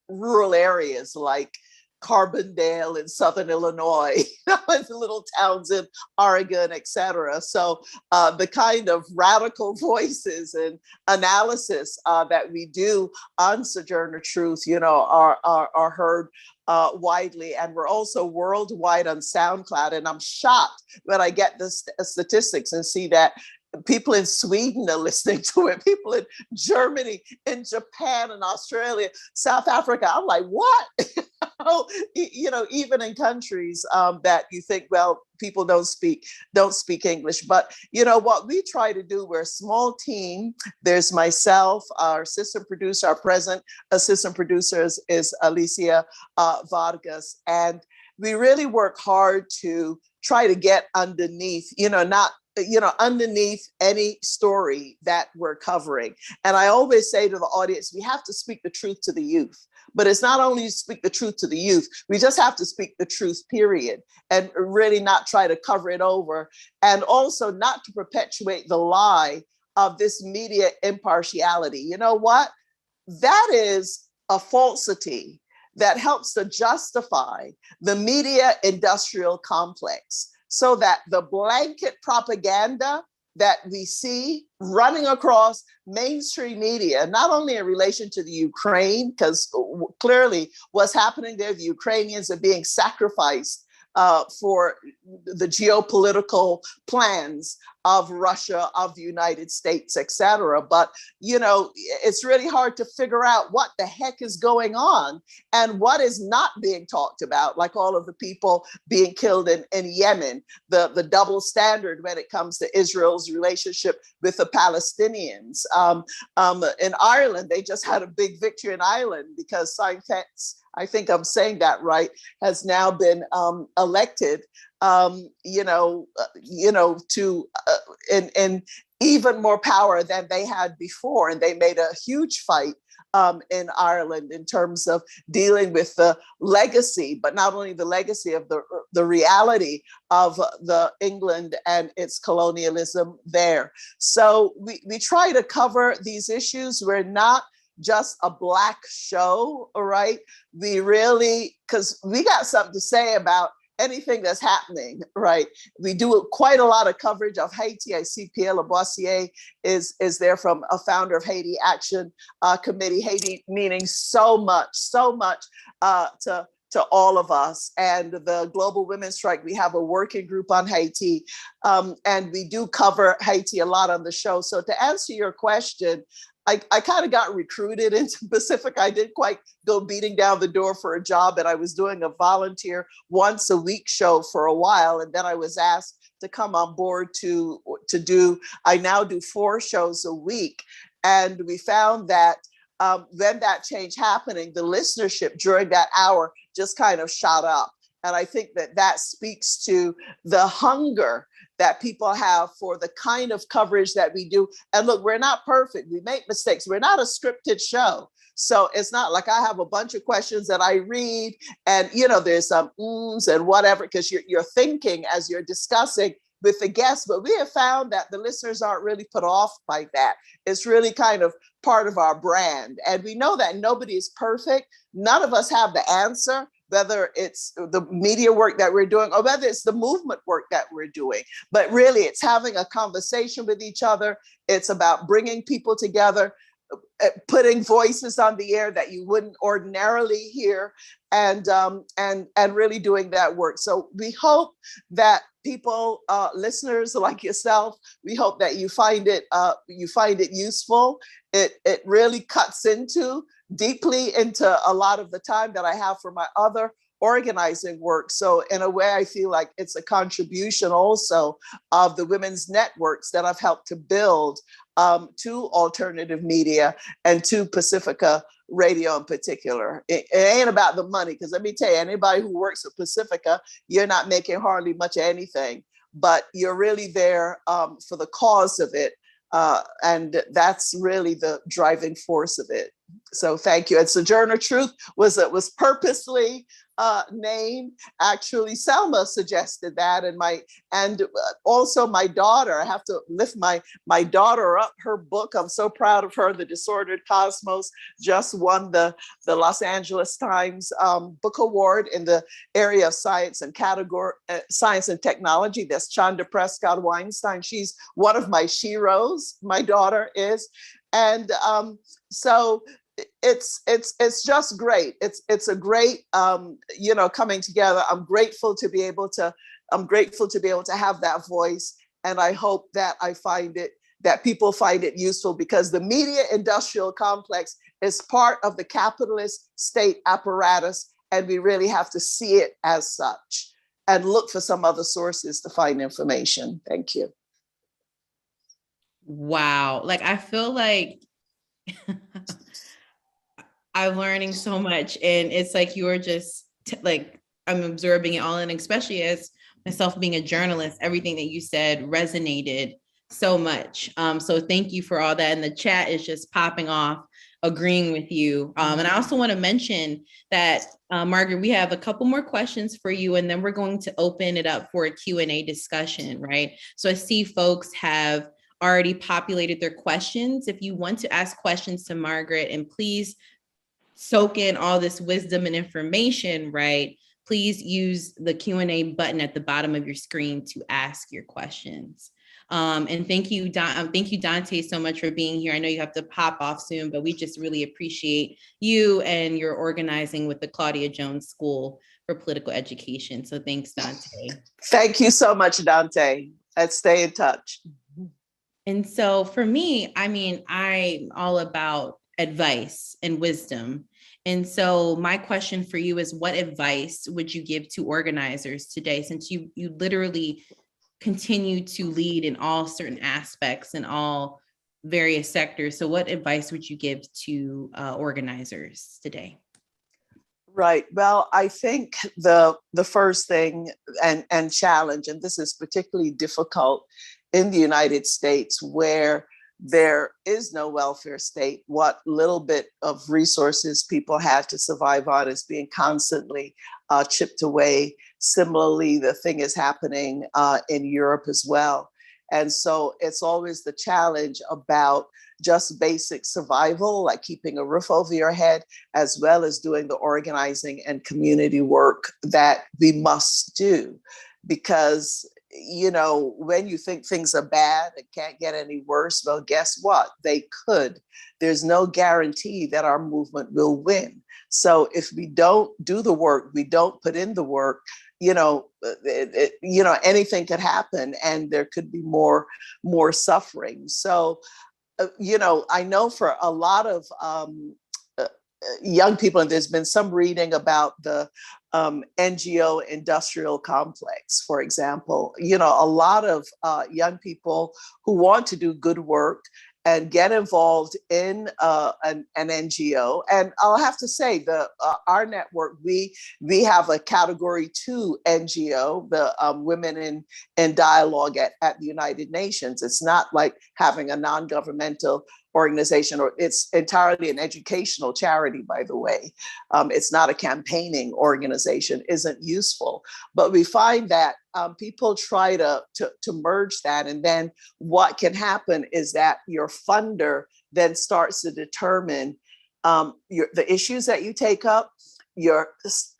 rural areas like Carbondale in Southern Illinois, and little towns in Oregon, et cetera. So the kind of radical voices and analysis that we do on Sojourner Truth, are heard widely. And we're also worldwide on SoundCloud. And I'm shocked when I get the statistics and see that people in Sweden are listening to it, people in Germany, in Japan, and Australia, South Africa. I'm like, what? Even in countries that you think, well, people don't speak English. But what we try to do, we're a small team. There's myself, our assistant producer, our present assistant producer is Alicia Vargas. And we really work hard to try to get underneath, underneath any story that we're covering. And I always say to the audience, we have to speak the truth to the youth. But it's not only speak the truth to the youth, we just have to speak the truth, period, and really not try to cover it over. And also not to perpetuate the lie of this media impartiality. You know what? That is a falsity that helps to justify the media industrial complex, so that the blanket propaganda that we see running across mainstream media, not only in relation to the Ukraine, because clearly what's happening there, the Ukrainians are being sacrificed for the geopolitical plans of Russia, of the United States, et cetera. But, it's really hard to figure out what the heck is going on and what is not being talked about, like all of the people being killed in Yemen, the double standard when it comes to Israel's relationship with the Palestinians. In Ireland, they just had a big victory in Ireland because Sinn Féin, I think I'm saying that right, has now been elected, even more power than they had before. And they made a huge fight in Ireland in terms of dealing with the legacy, but not only the legacy of the reality of the England and its colonialism there. So we try to cover these issues. We're not just a Black show, all right? We really, because we got something to say about anything that's happening, right? We do quite a lot of coverage of Haiti. I see Pierre Labossiere is there, from a founder of Haiti Action Committee. Haiti meaning so much to all of us. And the Global Women's Strike, we have a working group on Haiti, and we do cover Haiti a lot on the show. So to answer your question, I kind of got recruited into Pacifica. I didn't quite go beating down the door for a job, and I was doing a volunteer once a week show for a while. And then I was asked to come on board to do, I now do 4 shows a week. And we found that when that change happening, the listenership during that hour just kind of shot up. And I think that speaks to the hunger that people have for the kind of coverage that we do. And look, we're not perfect. We make mistakes. We're not a scripted show. So it's not like I have a bunch of questions that I read and, there's some ums and whatever, because you're thinking as you're discussing with the guests. But we have found that the listeners aren't really put off by that. It's really kind of part of our brand. And we know that nobody is perfect. None of us have the answer, whether it's the media work that we're doing or whether it's the movement work that we're doing. But really, it's having a conversation with each other. It's about bringing people together, putting voices on the air that you wouldn't ordinarily hear, and really doing that work. So we hope that people, listeners like yourself, we hope that you find it useful. It really cuts deeply into a lot of the time that I have for my other organizing work. So in a way, I feel like it's a contribution also of the women's networks that I've helped to build to alternative media and to Pacifica Radio in particular. It ain't about the money, because let me tell you, anybody who works at Pacifica, you're not making hardly much of anything, but you're really there for the cause of it. And that's really the driving force of it. So thank you. And Sojourner Truth was purposely named. Actually, Selma suggested that, and also my daughter. I have to lift my daughter up. Her book, I'm so proud of her. The Disordered Cosmos just won the Los Angeles Times Book Award in the area of science and category science and technology. That's Chanda Prescod Weinstein. She's one of my sheroes. My daughter is, and so it's just great. It's a great coming together. I'm grateful to be able to have that voice, and I hope that that people find it useful, because the media industrial complex is part of the capitalist state apparatus, and we really have to see it as such and look for some other sources to find information. Thank you. Wow. Like, I feel like I'm learning so much, and it's like you're just I'm absorbing it all in, especially as myself being a journalist. Everything that you said resonated so much. So thank you for all that. And the chat is just popping off, agreeing with you. And I also want to mention that, Margaret, we have a couple more questions for you, and then we're going to open it up for a Q&A discussion, right? So I see folks have already populated their questions. If you want to ask questions to Margaret, and please soak in all this wisdom and information, right? Please use the Q&A button at the bottom of your screen to ask your questions. And thank you, Dante, so much for being here. I know you have to pop off soon, but we just really appreciate you and your organizing with the Claudia Jones School for Political Education. So thanks, Dante. Thank you so much, Dante. Let's stay in touch. And so for me, I'm all about advice and wisdom. And so my question for you is, what advice would you give to organizers today, since you literally continue to lead in all certain aspects in all various sectors? So what advice would you give to organizers today? Right. Well, I think the first thing and challenge, and this is particularly difficult, in the United States where there is no welfare state. What little bit of resources people had to survive on is being constantly chipped away. Similarly, the thing is happening in Europe as well. And so it's always the challenge about just basic survival, like keeping a roof over your head, as well as doing the organizing and community work that we must do. Because, you know, when you think things are bad and can't get any worse, well, guess what? They could. There's no guarantee that our movement will win. So if we don't do the work, we don't put in the work, you know, anything could happen, and there could be more suffering. So, you know, I know for a lot of young people, and there's been some reading about the NGO industrial complex, for example. You know, a lot of young people who want to do good work and get involved in an NGO. And I'll have to say, our network, we have a Category 2 NGO, the Women in Dialogue at the United Nations. It's not like having a non-governmental organization, or it's entirely an educational charity, by the way. It's not a campaigning organization, isn't useful. But we find that people try to merge that. And then what can happen is that your funder then starts to determine the issues that you take up, your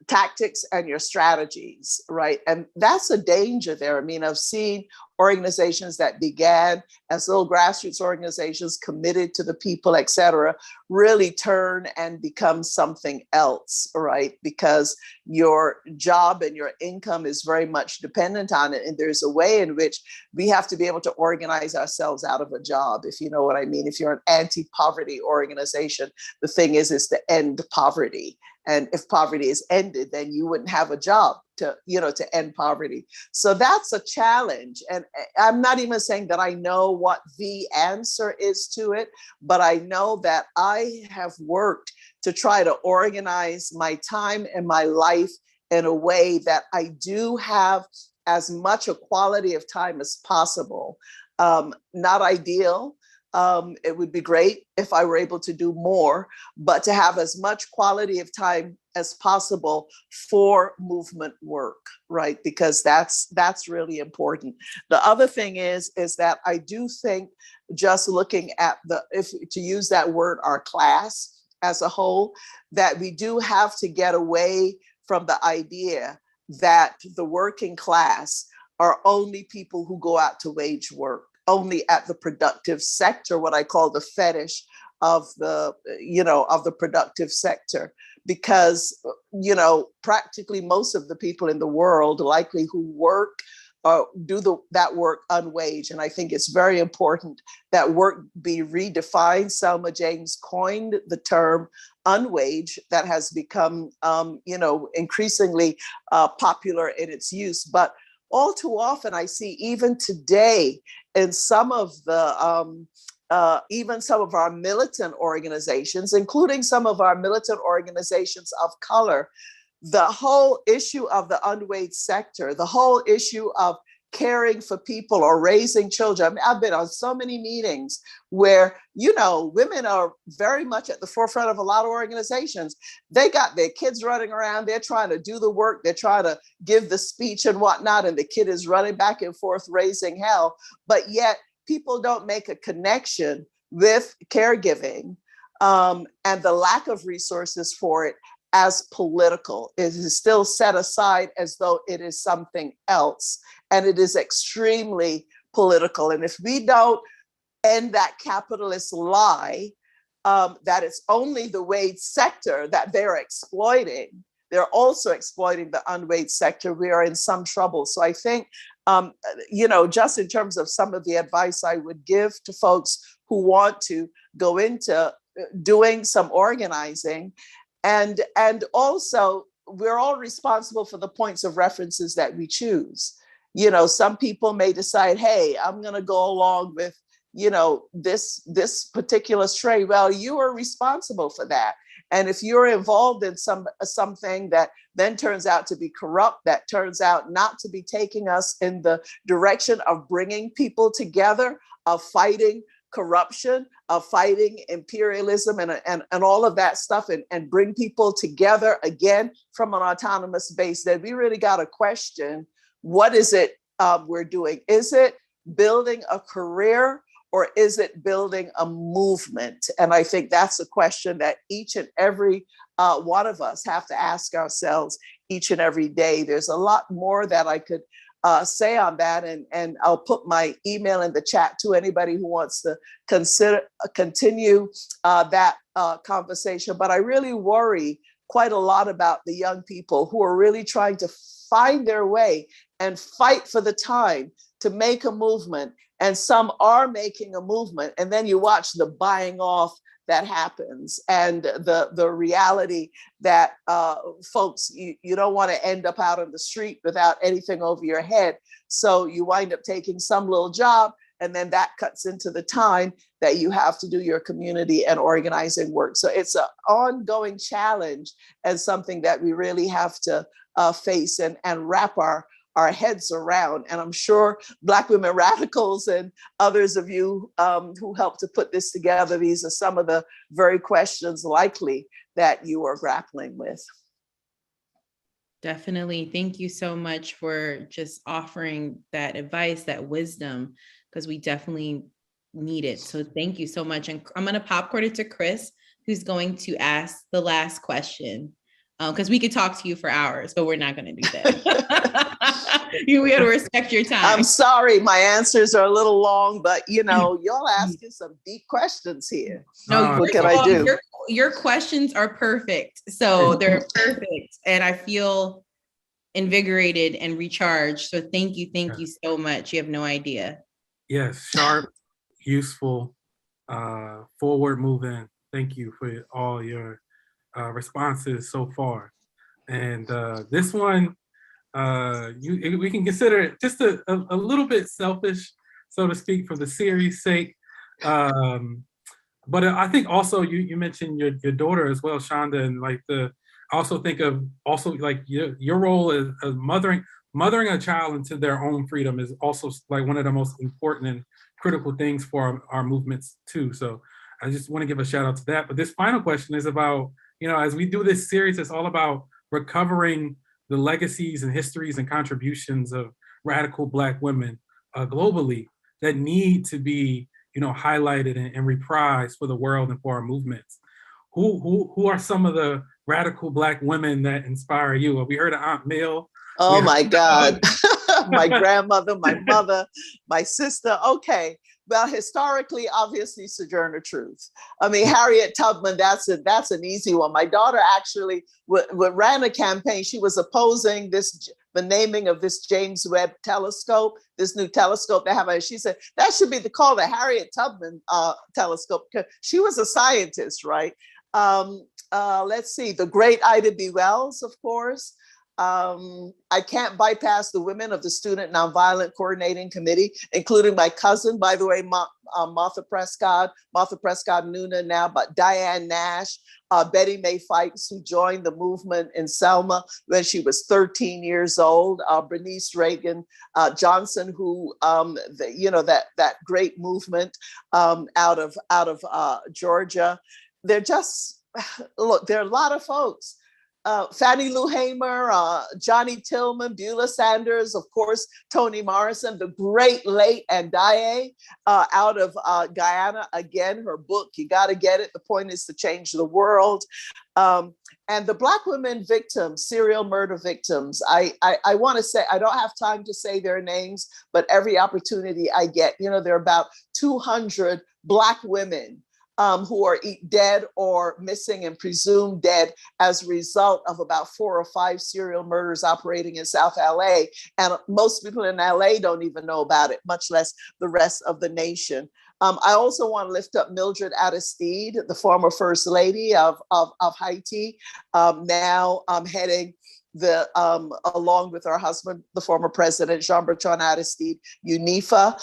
tactics and your strategies, right? And that's a danger there. I mean, I've seen organizations that began as little grassroots organizations committed to the people, et cetera, really turn and become something else, right? Because your job and your income is very much dependent on it. And there's a way in which we have to be able to organize ourselves out of a job, if you know what I mean. If you're an anti-poverty organization, the thing is to end poverty. And if poverty is ended, then you wouldn't have a job to end poverty. So that's a challenge. And I'm not even saying that I know what the answer is to it, but I know that I have worked to try to organize my time and my life in a way that I do have as much a quality of time as possible. Not ideal. It would be great if I were able to do more, but to have as much quality of time as possible for movement work, right? Because that's really important. The other thing is that I do think, just looking at if to use that word, our class as a whole, that we do have to get away from the idea that the working class are only people who go out to wage work, only at the productive sector, what I call the fetish of the productive sector. Because, practically most of the people in the world likely who work do that work unwaged. And I think it's very important that work be redefined. Selma James coined the term unwaged, that has become, increasingly popular in its use. But all too often, I see even today in some of the even some of our militant organizations, including some of our militant organizations of color, the whole issue of the unwaged sector, the whole issue of caring for people or raising children. I mean, I've been on so many meetings where, women are very much at the forefront of a lot of organizations. They got their kids running around. They're trying to do the work. They're trying to give the speech and whatnot. And the kid is running back and forth, raising hell. But yet people don't make a connection with caregiving and the lack of resources for it as political. It is still set aside as though it is something else. And it is extremely political. And if we don't end that capitalist lie, that it's only the wage sector that they're exploiting, they're also exploiting the unwaged sector, we are in some trouble. So I think, just in terms of some of the advice I would give to folks who want to go into doing some organizing, and also we're all responsible for the points of references that we choose. Some people may decide, hey, I'm going to go along with, this particular stray. Well, you are responsible for that. And if you're involved in something that then turns out to be corrupt, that turns out not to be taking us in the direction of bringing people together, of fighting corruption, of fighting imperialism and all of that stuff, and bring people together again from an autonomous base, then we really got to question, what is it we're doing? Is it building a career, or is it building a movement? And I think that's a question that each and every one of us have to ask ourselves each and every day. There's a lot more that I could say on that, and I'll put my email in the chat to anybody who wants to continue that conversation. But I really worry quite a lot about the young people who are really trying to find their way and fight for the time to make a movement. And some are making a movement, and then you watch the buying off that happens, and the reality that folks, you don't want to end up out on the street without anything over your head. So you wind up taking some little job, and then that cuts into the time that you have to do your community and organizing work. So it's an ongoing challenge, and something that we really have to face and wrap our heads around. And I'm sure Black Women Radicals and others of you who helped to put this together, these are some of the very questions likely that you are grappling with. Definitely. Thank you so much for just offering that advice, that wisdom, because we definitely need it. So thank you so much. And I'm going to popcorn it to Chris, who's going to ask the last question. Because we could talk to you for hours, but we're not going to do that. We got to respect your time. I'm sorry, my answers are a little long, but y'all asking some deep questions here. No, what can I do? Your questions are perfect. So they're perfect. And I feel invigorated and recharged. So thank you so much. You have no idea. Yes, sharp, useful, forward moving. Thank you for all your responses so far. And this one, we can consider it just a little bit selfish, so to speak, for the series' sake. But I think also you mentioned your daughter as well, Shonda, and I also think of your role as mothering a child into their own freedom is also like one of the most important and critical things for our movements too. So I just want to give a shout out to that. But this final question is about, as we do this series, it's all about recovering the legacies and histories and contributions of radical Black women globally that need to be, highlighted and reprised for the world and for our movements. Who are some of the radical Black women that inspire you? We heard of Aunt Mill. Oh my God. My grandmother, my mother, my sister. Okay. Well, historically, obviously, Sojourner Truth. I mean, Harriet Tubman, that's an easy one. My daughter actually ran a campaign. She was opposing the naming of this James Webb telescope, this new telescope they have. She said, that should be called the Harriet Tubman telescope, because she was a scientist, right? Let's see, the great Ida B. Wells, of course. I can't bypass the women of the Student Nonviolent Coordinating Committee, including my cousin, by the way, Martha Prescod Nuna now, but Diane Nash, Betty Mae Fikes, who joined the movement in Selma when she was 13 years old, Bernice Reagan Johnson, who, that great movement out of Georgia. They're just, look, there are a lot of folks. Fannie Lou Hamer, Johnny Tillman, Beulah Sanders, of course, Toni Morrison, the great late Andaye out of Guyana. Again, her book, you got to get it. The point is to change the world. And the Black women victims, serial murder victims, I want to say, I don't have time to say their names, but every opportunity I get, there are about 200 Black women who are dead or missing and presumed dead as a result of about 4 or 5 serial murders operating in South LA. And most people in LA don't even know about it, much less the rest of the nation. I also want to lift up Mildred Aristide, the former First Lady of Haiti, now heading along with our husband, the former president, Jean-Bertrand Aristide, UNIFA,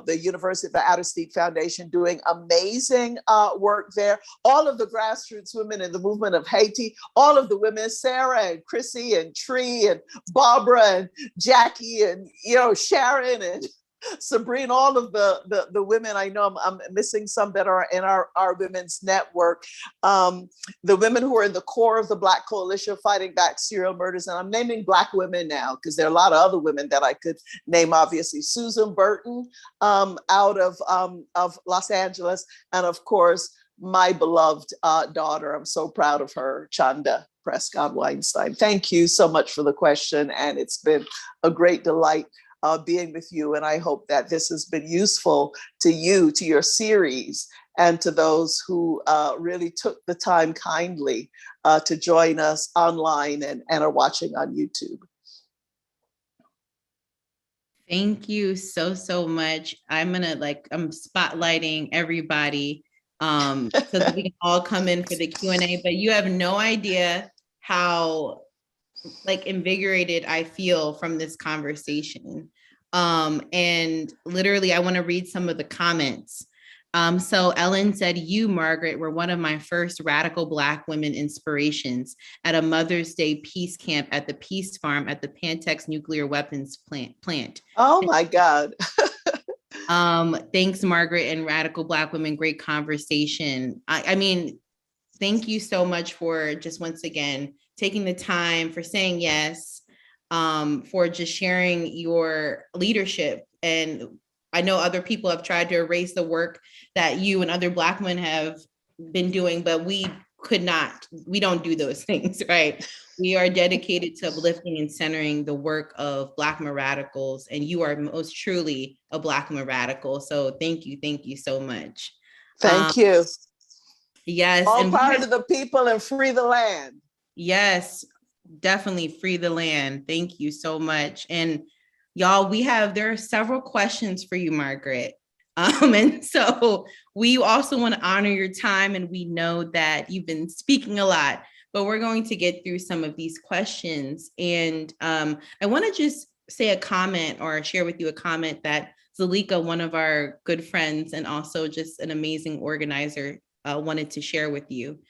the University of Aristide Foundation, doing amazing work there. All of the grassroots women in the movement of Haiti, all of the women, Sarah and Chrissy and Tree and Barbara and Jackie and, Sharon and Sabrina, all of the women. I know I'm missing some that are in our women's network. The women who are in the core of the Black Coalition fighting back serial murders. And I'm naming Black women now because there are a lot of other women that I could name, obviously. Susan Burton out of Los Angeles. And of course, my beloved daughter. I'm so proud of her, Chanda Prescod Weinstein. Thank you so much for the question. And it's been a great delight being with you. And I hope that this has been useful to you, to your series, and to those who really took the time kindly to join us online and are watching on YouTube. Thank you so much. I'm spotlighting everybody so that we can all come in for the Q&A, but you have no idea how invigorated I feel from this conversation. And literally, I want to read some of the comments. So Ellen said, you, Margaret, were one of my first radical Black women inspirations at a Mother's Day peace camp at the Peace Farm at the Pantex nuclear weapons plant. Oh my God. Thanks, Margaret and Radical Black Women. Great conversation. I mean, thank you so much for just once again taking the time, for saying yes, for just sharing your leadership. And I know other people have tried to erase the work that you and other Black women have been doing, but we don't do those things, right? We are dedicated to uplifting and centering the work of Black women radicals, and you are most truly a Black woman radical. So thank you so much. Thank you. Yes. All part of the people and free the land. Yes, definitely free the land. Thank you so much. And y'all, there are several questions for you, Margaret. And so we also want to honor your time, and we know that you've been speaking a lot, but we're going to get through some of these questions. And I want to just say a comment or share with you a comment that Zalika, one of our good friends and also just an amazing organizer, wanted to share with you.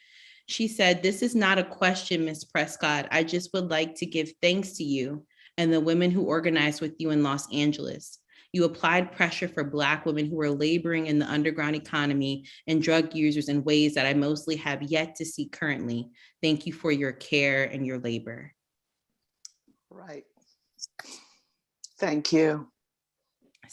She said, "This is not a question, Ms. Prescod. I just would like to give thanks to you and the women who organized with you in Los Angeles. You applied pressure for Black women who were laboring in the underground economy and drug users in ways that I mostly have yet to see currently. Thank you for your care and your labor." Right. Thank you.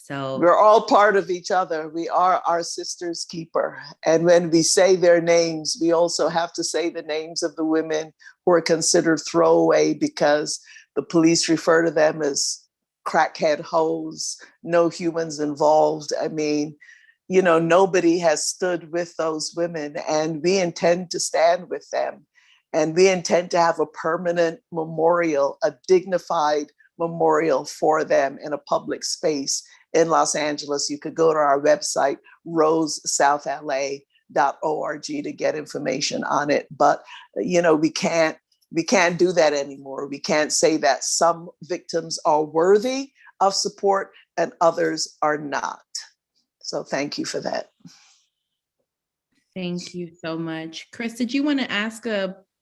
So we're all part of each other. We are our sister's keeper. And when we say their names, we also have to say the names of the women who are considered throwaway because the police refer to them as crackhead hoes, no humans involved. I mean, nobody has stood with those women, and we intend to stand with them. And we intend to have a permanent memorial, a dignified memorial for them in a public space in Los Angeles. You could go to our website, roseSouthLA.org, to get information on it. But, we can't do that anymore. We can't say that some victims are worthy of support and others are not. So thank you for that. thank you so much. Chris, did you want to ask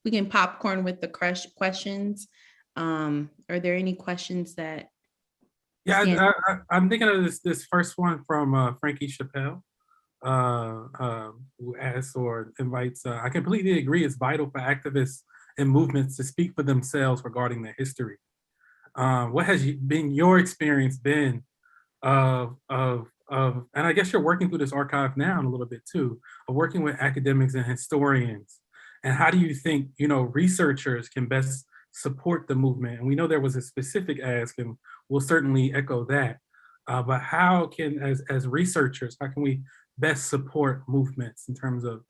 we can popcorn with the questions? Are there any questions that? Yeah, I'm thinking of this first one from Frankie Chappelle, who asks or invites, I completely agree, it's vital for activists and movements to speak for themselves regarding their history. What has been your experience been of, and I guess you're working through this archive now a little bit too, of working with academics and historians, and how do you think, researchers can best support the movement? And we know there was a specific ask, and we'll certainly echo that. But how can, as researchers, how can we best support movements in terms of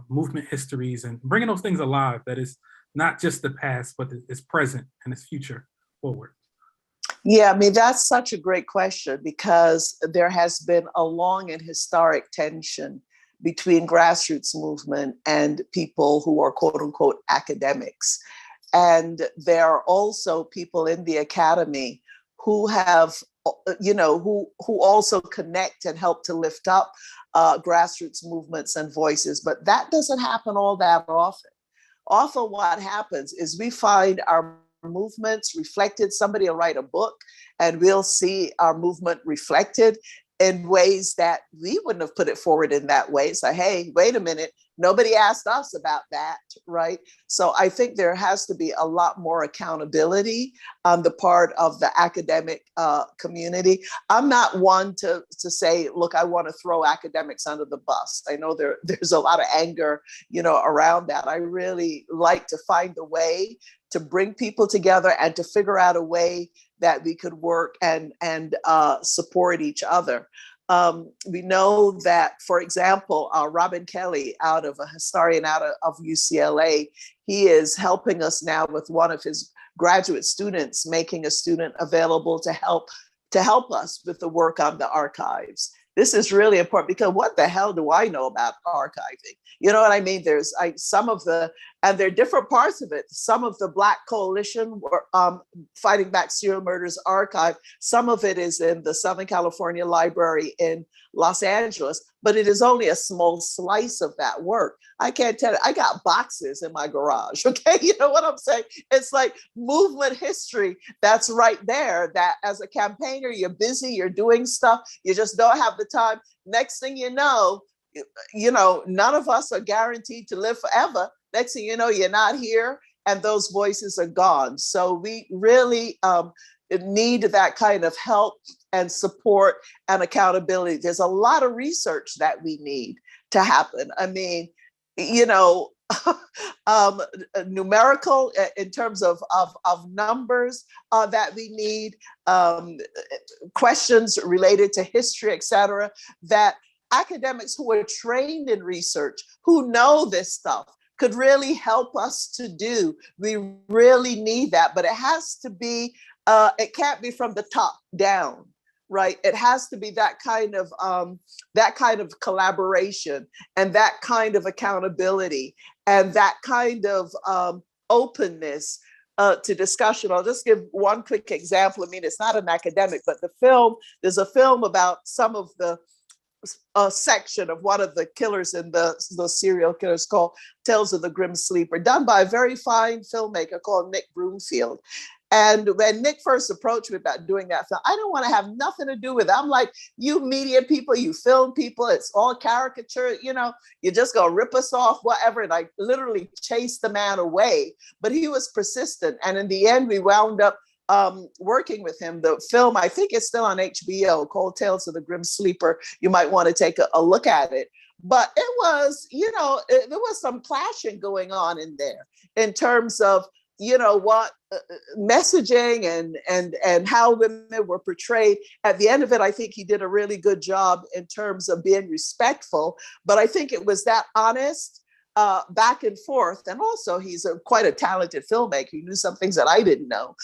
movement histories and bringing those things alive, that is not just the past, but it's present and its future forward? Yeah, I mean, that's such a great question, because there has been a long and historic tension between grassroots movement and people who are quote unquote academics. And there are also people in the academy who have, who also connect and help to lift up grassroots movements and voices. But that doesn't happen all that often. Often what happens is we find our movements reflected. Somebody will write a book and we'll see our movement reflected in ways that we wouldn't have put it forward in that way. So, hey, wait a minute, nobody asked us about that, right? So I think there has to be a lot more accountability on the part of the academic community. I'm not one to say, look, I want to throw academics under the bus. I know there's a lot of anger, around that. I really like to find a way to bring people together and to figure out a way that we could work and support each other. We know that, for example, Robin Kelly, a historian out of UCLA, he is helping us now with one of his graduate students, making a student available to help us with the work on the archives. This is really important because what the hell do I know about archiving? You know what I mean? There are different parts of it. Some of the Black Coalition Fighting Back Serial Murders archive, some of it is in the Southern California Library in Los Angeles, but it is only a small slice of that work. I can't tell you, I got boxes in my garage, okay? You know what I'm saying? It's like movement history that's right there, that as a campaigner, you're busy, you're doing stuff, you just don't have the time. Next thing you know, none of us are guaranteed to live forever. Next thing you know, you're not here and those voices are gone. So we really need that kind of help and support and accountability. There's a lot of research that we need to happen. I mean, numerical in terms of numbers that we need, questions related to history, et cetera, that academics who are trained in research, who know this stuff, could really help us to do. We really need that, but it has to be, it can't be from the top down, right? It has to be that kind of collaboration and that kind of accountability and that kind of openness to discussion. I'll just give one quick example. I mean, it's not an academic, but there's a film about some of the section of one of the killers in the serial killers called Tales of the Grim Sleeper, done by a very fine filmmaker called Nick Broomfield. And when Nick first approached me about doing that film, I don't want to have nothing to do with it. I'm like, you media people, you film people, it's all caricature, you're just going to rip us off, whatever. And I literally chased the man away, but he was persistent. And in the end, we wound up working with him. The film, I think it's still on HBO, called Tales of the Grim Sleeper. You might want to take a look at it. But it was, there was some clashing going on in there in terms of, messaging and how women were portrayed. At the end of it, I think he did a really good job in terms of being respectful. But I think it was that honest back and forth. And also he's quite a talented filmmaker. He knew some things that I didn't know.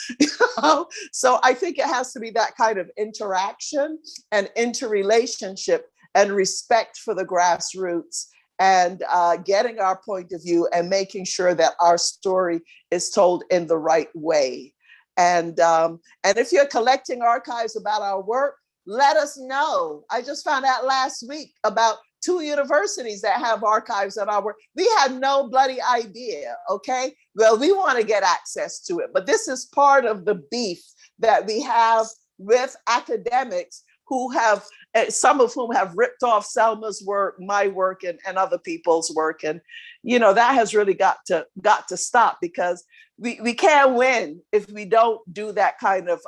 So I think it has to be that kind of interaction and interrelationship and respect for the grassroots and getting our point of view and making sure that our story is told in the right way. And if you're collecting archives about our work, let us know. I just found out last week about 2 universities that have archives on our work. We had no bloody idea, okay? Well, we want to get access to it, but this is part of the beef that we have with academics who have, some of whom have ripped off Selma's work, my work, and other people's work. And, that has really got to stop, because we can't win if we don't do that kind of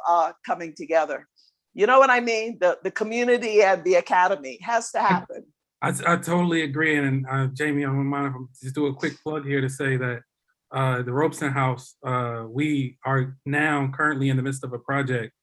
coming together. You know what I mean? The community and the academy has to happen. I totally agree. And Jamie, I'm going to just do a quick plug here to say that the Robeson House, we are now currently in the midst of a project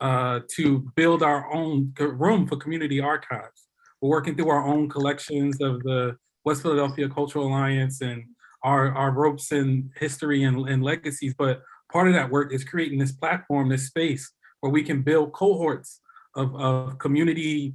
to build our own room for community archives. We're working through our own collections of the West Philadelphia Cultural Alliance and our Robeson history and legacies. But part of that work is creating this platform, this space where we can build cohorts of community,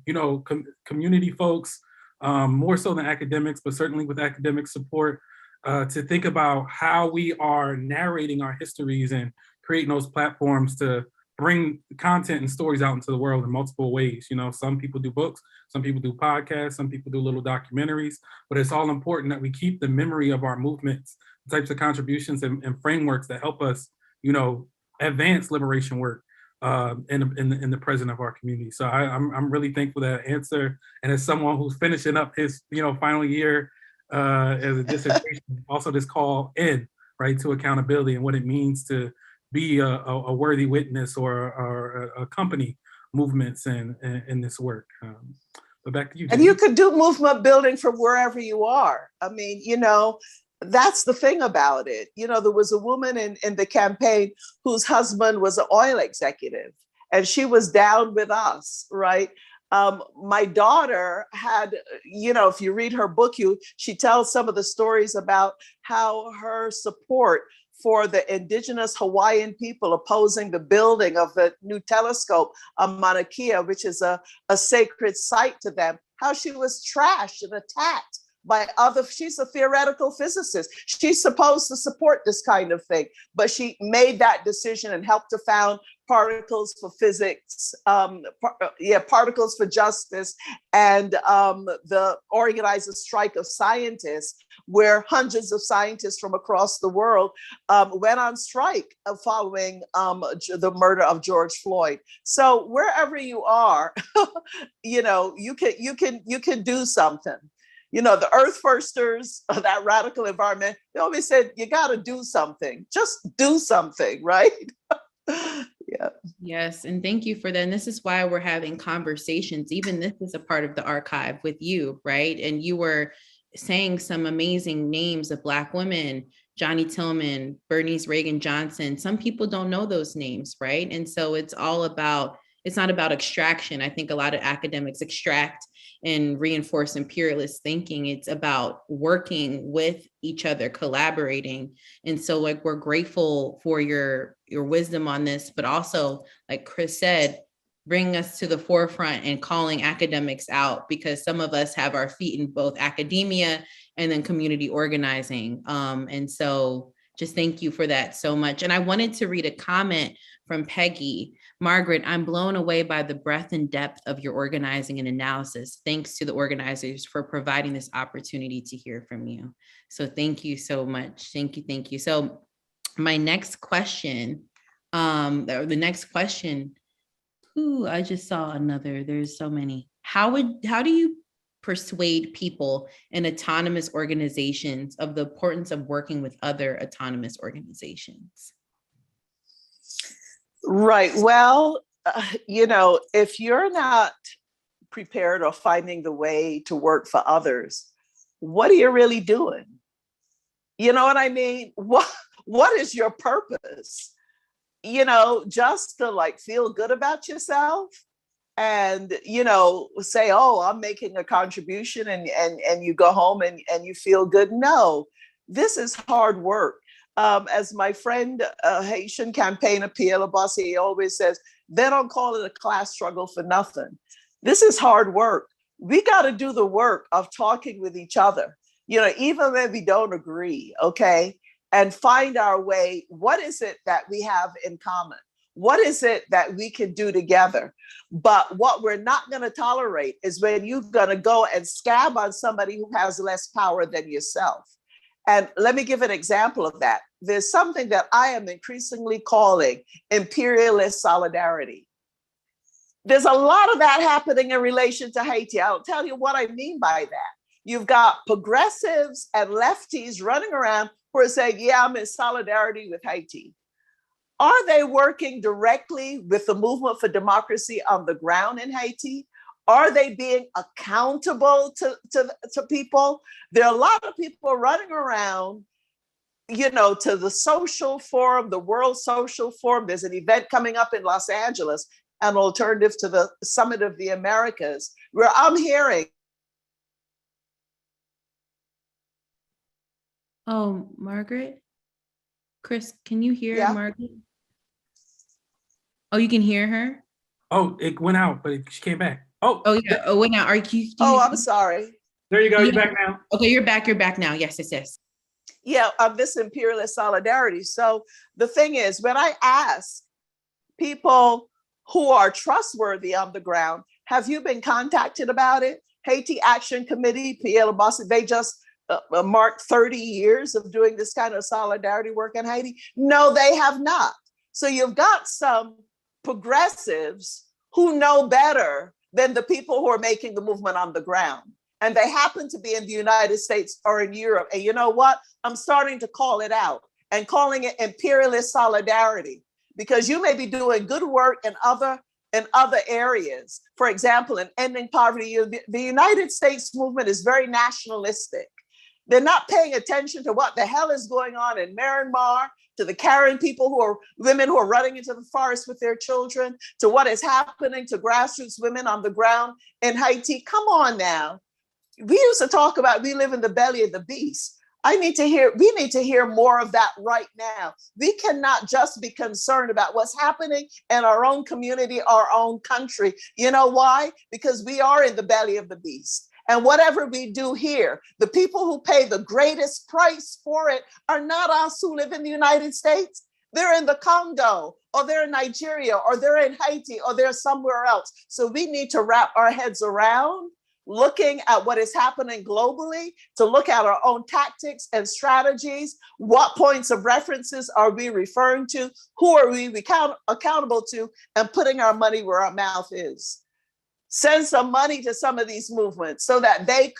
community folks, more so than academics, but certainly with academic support, to think about how we are narrating our histories and creating those platforms to bring content and stories out into the world in multiple ways. You know, some people do books, some people do podcasts, some people do little documentaries, but it's all important that we keep the memory of our movements, the types of contributions and frameworks that help us, you know, advance liberation work in the present of our community. So I'm really thankful for that answer. And as someone who's finishing up his, you know, final year as a dissertation, also this call in, right, to accountability and what it means to be a worthy witness or accompany movements in this work. But back to you, Jenny. And you could do movement building from wherever you are. I mean, you know, that's the thing about it. You know, there was a woman in the campaign whose husband was an oil executive, and she was down with us, right? My daughter had, you know, if you read her book, she tells some of the stories about how her support for the indigenous Hawaiian people opposing the building of the new telescope on Mauna Kea, which is a sacred site to them, how she was trashed and attacked by she's a theoretical physicist. She's supposed to support this kind of thing, but she made that decision and helped to found Particles for Physics, Particles for Justice, and the organized a strike of scientists where hundreds of scientists from across the world went on strike following the murder of George Floyd. So wherever you are, you know, you can do something. You know, the Earth Firsters, that radical environment, they always said, you got to do something. Just do something, right? Yeah. Yes, and thank you for that. And this is why we're having conversations. Even this is a part of the archive with you, right? And you were saying some amazing names of Black women, Johnny Tillman, Bernice Reagan Johnson. Some people don't know those names, right? And so it's not about extraction. I think a lot of academics extract and reinforce imperialist thinking. It's about working with each other, collaborating. And so like, we're grateful for your wisdom on this, but also, like Chris said, bringing us to the forefront and calling academics out, because some of us have our feet in both academia and then community organizing. And so just thank you for that so much. And I wanted to read a comment from Peggy. Margaret, I'm blown away by the breadth and depth of your organizing and analysis. Thanks to the organizers for providing this opportunity to hear from you. So thank you so much. Thank you. Thank you. So my next question, I just saw another, there's so many. How do you persuade people in autonomous organizations of the importance of working with other autonomous organizations? Right. Well, you know, if you're not prepared or finding the way to work for others, what are you really doing? You know what I mean? What is your purpose? You know, just to like feel good about yourself and, you know, say, oh, I'm making a contribution and you go home and you feel good. No, this is hard work. As my friend, Haitian campaigner Pierre Labossiere always says, they don't call it a class struggle for nothing. This is hard work. We got to do the work of talking with each other, you know, even when we don't agree, okay? And find our way. What is it that we have in common? What is it that we can do together? But what we're not going to tolerate is when you're going to go and scab on somebody who has less power than yourself. And let me give an example of that. There's something that I am increasingly calling imperialist solidarity. There's a lot of that happening in relation to Haiti. I'll tell you what I mean by that. You've got progressives and lefties running around who are saying, yeah, I'm in solidarity with Haiti. Are they working directly with the movement for democracy on the ground in Haiti? Are they being accountable to people? There are a lot of people running around, you know, to the social forum, the World Social Forum. There's an event coming up in Los Angeles, an alternative to the Summit of the Americas, where I'm hearing. Oh, Margaret? Chris, can you hear Margaret? Oh, you can hear her? Oh, it went out, but she came back. Oh yeah. Oh, wait, now are you? Oh, I'm sorry. There you go. You're back now. Okay, you're back. You're back now. Yes, yes, yes. Yeah, of this imperialist solidarity. So the thing is, when I ask people who are trustworthy on the ground, have you been contacted about it? Haiti Action Committee, Pierre Lebassi, they just marked 30 years of doing this kind of solidarity work in Haiti. No, they have not. So you've got some progressives who know better than the people who are making the movement on the ground. And they happen to be in the United States or in Europe. And you know what? I'm starting to call it out and calling it imperialist solidarity, because you may be doing good work in other areas. For example, in ending poverty, the United States movement is very nationalistic. They're not paying attention to what the hell is going on in Myanmar, to the Karen people women who are running into the forest with their children, to what is happening to grassroots women on the ground in Haiti. Come on now. We used to talk about we live in the belly of the beast. We need to hear more of that right now. We cannot just be concerned about what's happening in our own community, our own country. You know why? Because we are in the belly of the beast. And whatever we do here, the people who pay the greatest price for it are not us who live in the United States. They're in the Congo, or they're in Nigeria, or they're in Haiti, or they're somewhere else. So we need to wrap our heads around looking at what is happening globally, to look at our own tactics and strategies. What points of references are we referring to? Who are we accountable to? And putting our money where our mouth is. Send some money to some of these movements so that they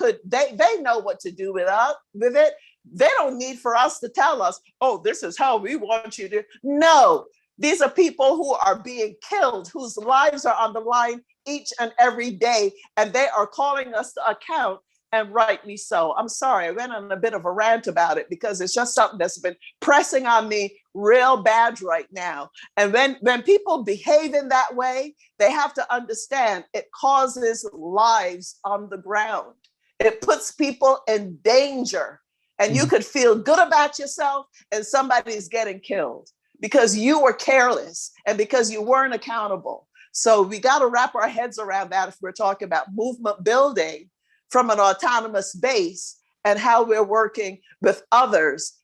know what to do with it. They don't need for us to tell us, oh, this is how we want you to. No, these are people who are being killed, whose lives are on the line each and every day, and they are calling us to account, and rightly so. I'm sorry, I went on a bit of a rant about it because it's just something that's been pressing on me real bad right now. And when people behave in that way, they have to understand it causes lives on the ground. It puts people in danger, and you could feel good about yourself and somebody's getting killed because you were careless and because you weren't accountable. So we got to wrap our heads around that if we're talking about movement building from an autonomous base and how we're working with others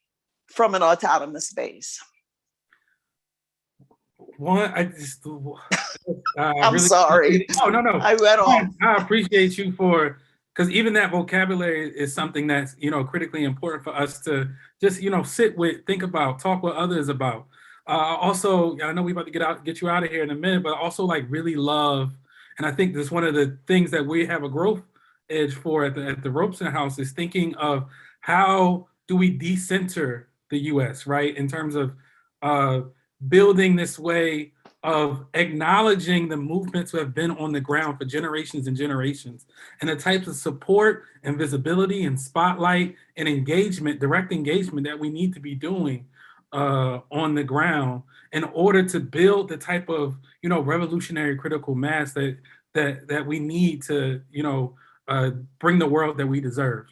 from an autonomous base. One, I'm really sorry. No. I went on. I appreciate you because even that vocabulary is something that's, critically important for us to just, sit with, think about, talk with others about. Also, I know we're about to get you out of here in a minute, but also really love, and I think that's one of the things that we have a growth edge for at the Robeson House is thinking of how do we decenter the U.S., right? In terms of building this way of acknowledging the movements who have been on the ground for generations and generations, and the types of support and visibility and spotlight and engagement, direct engagement that we need to be doing on the ground in order to build the type of revolutionary critical mass that we need to bring the world that we deserve.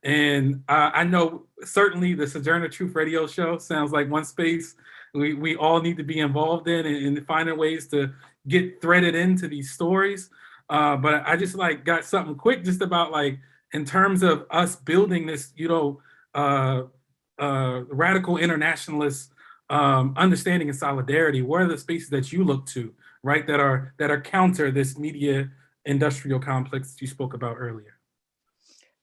And I know certainly the Sojourner Truth Radio Show sounds like one space we all need to be involved in and finding ways to get threaded into these stories. But I just got something quick just about in terms of us building this radical internationalist understanding and solidarity. What are the spaces that you look to, right, that are counter this media industrial complex that you spoke about earlier?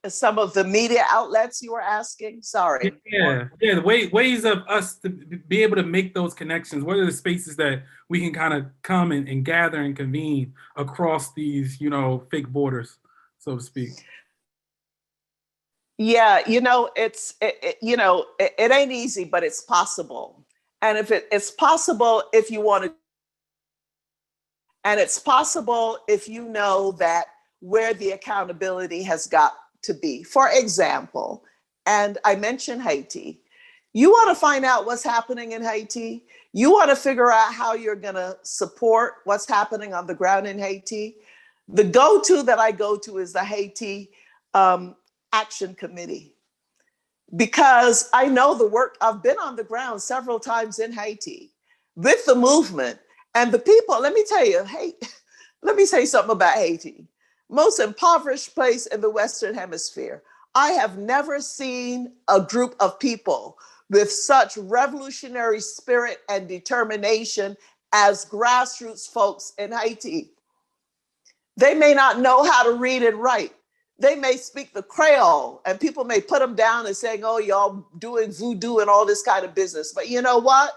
Some of the media outlets you were asking? Sorry. Yeah. The ways of us to be able to make those connections. What are the spaces that we can kind of come and gather and convene across these, fake borders, so to speak? Yeah, it ain't easy, but it's possible. And if it's possible if you want to, and it's possible if you know that where the accountability has got to be. For example, and I mentioned Haiti, you want to find out what's happening in Haiti. You want to figure out how you're going to support what's happening on the ground in Haiti. The go-to that I go to is the Haiti Action Committee, because I know the work. I've been on the ground several times in Haiti with the movement and the people. Let me tell you, let me say something about Haiti. Most impoverished place in the Western Hemisphere. I have never seen a group of people with such revolutionary spirit and determination as grassroots folks in Haiti. They may not know how to read and write. They may speak the Creole, and people may put them down and saying, oh, y'all doing voodoo and all this kind of business. But you know what?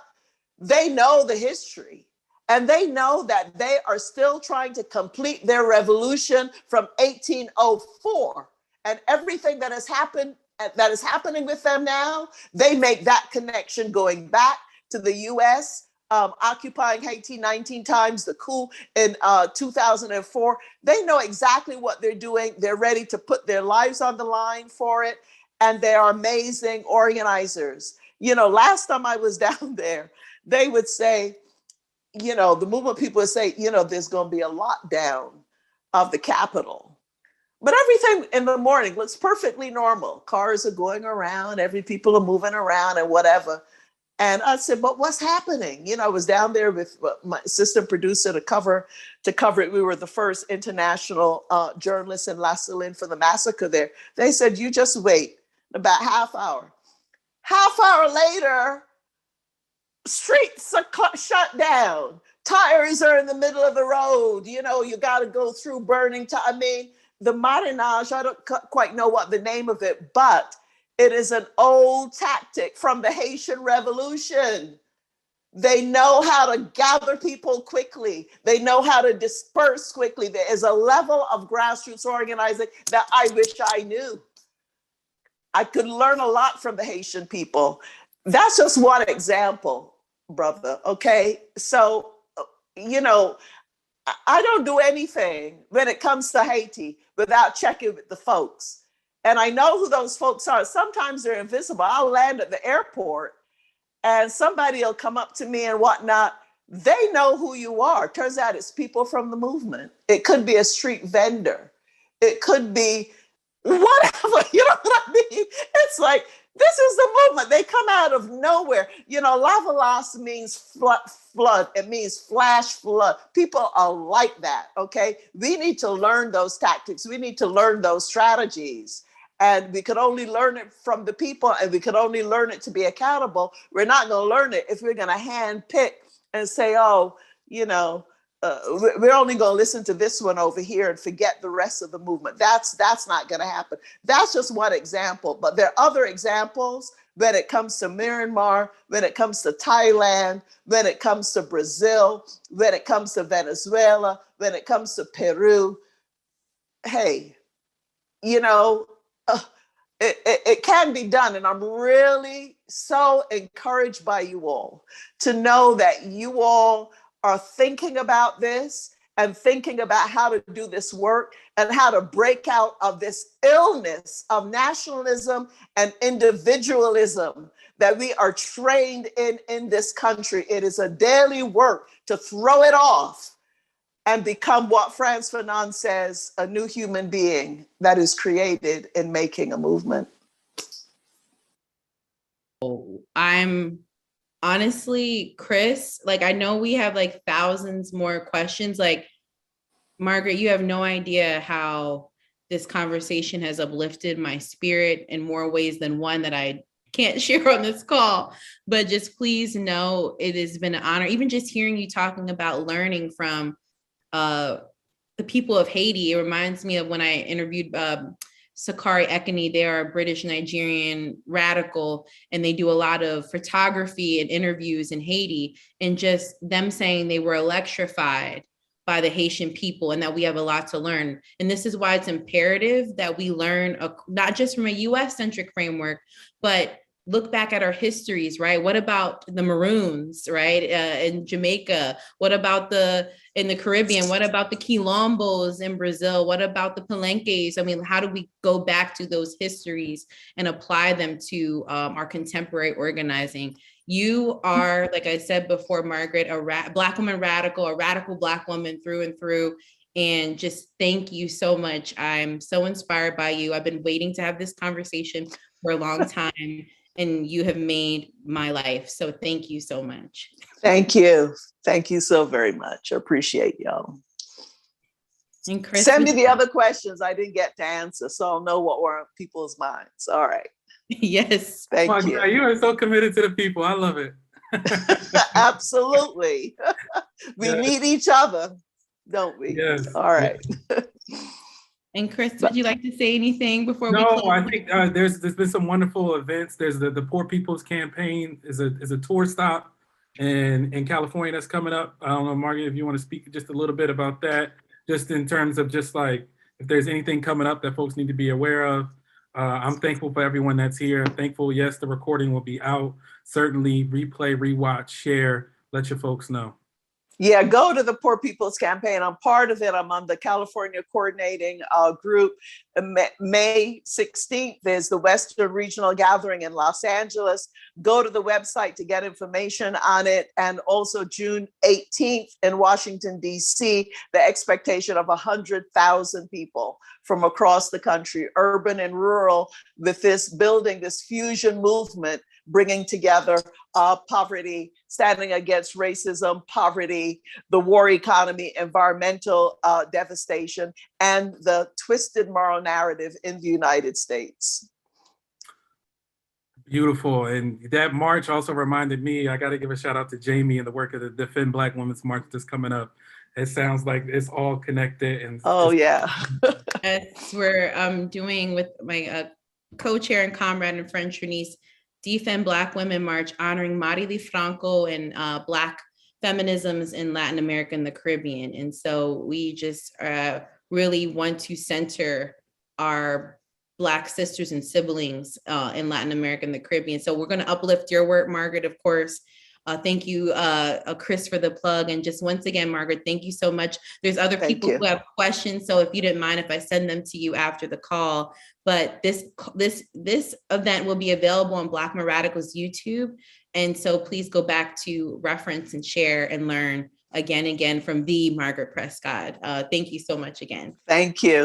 They know the history, and they know that they are still trying to complete their revolution from 1804. And everything that has happened, that is happening with them now, they make that connection going back to the US, occupying Haiti 19 times, the coup in 2004. They know exactly what they're doing. They're ready to put their lives on the line for it. And they are amazing organizers. You know, last time I was down there, they would say, you know, the movement people would say, you know, there's going to be a lockdown of the Capitol. But everything in the morning looks perfectly normal. Cars are going around, people are moving around and whatever. And I said, but what's happening? You know, I was down there with my assistant producer to cover it. We were the first international journalists in La Saline for the massacre there. They said, you just wait about half hour. Half hour later, streets are shut down. Tires are in the middle of the road. You know, you got to go through burning tires. I mean, the martinage, I don't quite know what the name of it, but it is an old tactic from the Haitian Revolution. They know how to gather people quickly. They know how to disperse quickly. There is a level of grassroots organizing that I wish I knew. I could learn a lot from the Haitian people. That's just one example, brother, okay? So, you know, I don't do anything when it comes to Haiti without checking with the folks. And I know who those folks are. Sometimes they're invisible. I'll land at the airport and somebody will come up to me and whatnot. They know who you are. Turns out it's people from the movement. It could be a street vendor. It could be whatever, you know what I mean? It's like, this is the movement. They come out of nowhere. You know, lavalas means flood. It means flash flood. People are like that, okay? We need to learn those tactics. We need to learn those strategies. And we could only learn it from the people, and we could only learn it to be accountable. We're not going to learn it if we're going to hand pick and say, oh, you know, we're only going to listen to this one over here and forget the rest of the movement. That's not going to happen. That's just one example. But there are other examples when it comes to Myanmar, when it comes to Thailand, when it comes to Brazil, when it comes to Venezuela, when it comes to Peru. Hey, you know, it can be done. And I'm really so encouraged by you all to know that you all are thinking about this and thinking about how to do this work and how to break out of this illness of nationalism and individualism that we are trained in this country. It is a daily work to throw it off and become what Frantz Fanon says, a new human being that is created in making a movement. I'm honestly, Chris, like, I know we have like thousands more questions. Like, Margaret, you have no idea how this conversation has uplifted my spirit in more ways than one that I can't share on this call. But just please know it has been an honor, even just hearing you talking about learning from the people of Haiti. It reminds me of when I interviewed Sakari Ekene. They are a British Nigerian radical, and they do a lot of photography and interviews in Haiti, and just them saying they were electrified by the Haitian people and that we have a lot to learn. And this is why it's imperative that we learn not just from a US-centric framework, but look back at our histories, right? What about the Maroons, right? In Jamaica? What about in the Caribbean? What about the Quilombos in Brazil? What about the Palenques? I mean, how do we go back to those histories and apply them to our contemporary organizing? You are, like I said before, Margaret, a Black woman radical, a radical Black woman through and through. And just thank you so much. I'm so inspired by you. I've been waiting to have this conversation for a long time, and you have made my life. So thank you so much. Thank you. Thank you so very much. I appreciate y'all. And Chris, Send me the other questions I didn't get to answer, so I'll know what were on people's minds. All right. yes. Thank you. You are so committed to the people. I love it. Absolutely. We need each other, don't we? Yes. All right. And Chris, would you like to say anything before we No, close? I think there's been some wonderful events. There's the Poor People's Campaign is a tour stop in California that's coming up. I don't know, Margaret, if you want to speak just a little bit about that, just in terms of just like if there's anything coming up that folks need to be aware of. I'm thankful for everyone that's here. I'm thankful, yes, the recording will be out. Certainly replay, rewatch, share, let your folks know. Yeah, go to the Poor People's Campaign. I'm part of it. I'm on the California coordinating group. May 16th is the Western Regional Gathering in Los Angeles. Go to the website to get information on it. And also June 18th in Washington, D.C., the expectation of 100,000 people from across the country, urban and rural, with this building, this fusion movement, bringing together poverty, standing against racism, poverty, the war economy, environmental devastation, and the twisted moral narrative in the United States. Beautiful. And that march also reminded me, I got to give a shout out to Jamie and the work of the Defend Black Women's March that's coming up. It sounds like it's all connected. And oh, yeah. As we're doing with my co-chair and comrade and friend, Trinice, Defend Black Women March, honoring Marielle Franco and Black feminisms in Latin America and the Caribbean. And so we just really want to center our Black sisters and siblings in Latin America and the Caribbean. So we're going to uplift your work, Margaret, of course. Thank you, Chris, for the plug. And just once again, Margaret, thank you so much. There's other people who have questions. So if you didn't mind if I send them to you after the call, but this event will be available on Black Men Radicals YouTube. And so please go back to reference and share and learn again and again from the Margaret Prescod. Thank you so much again. Thank you.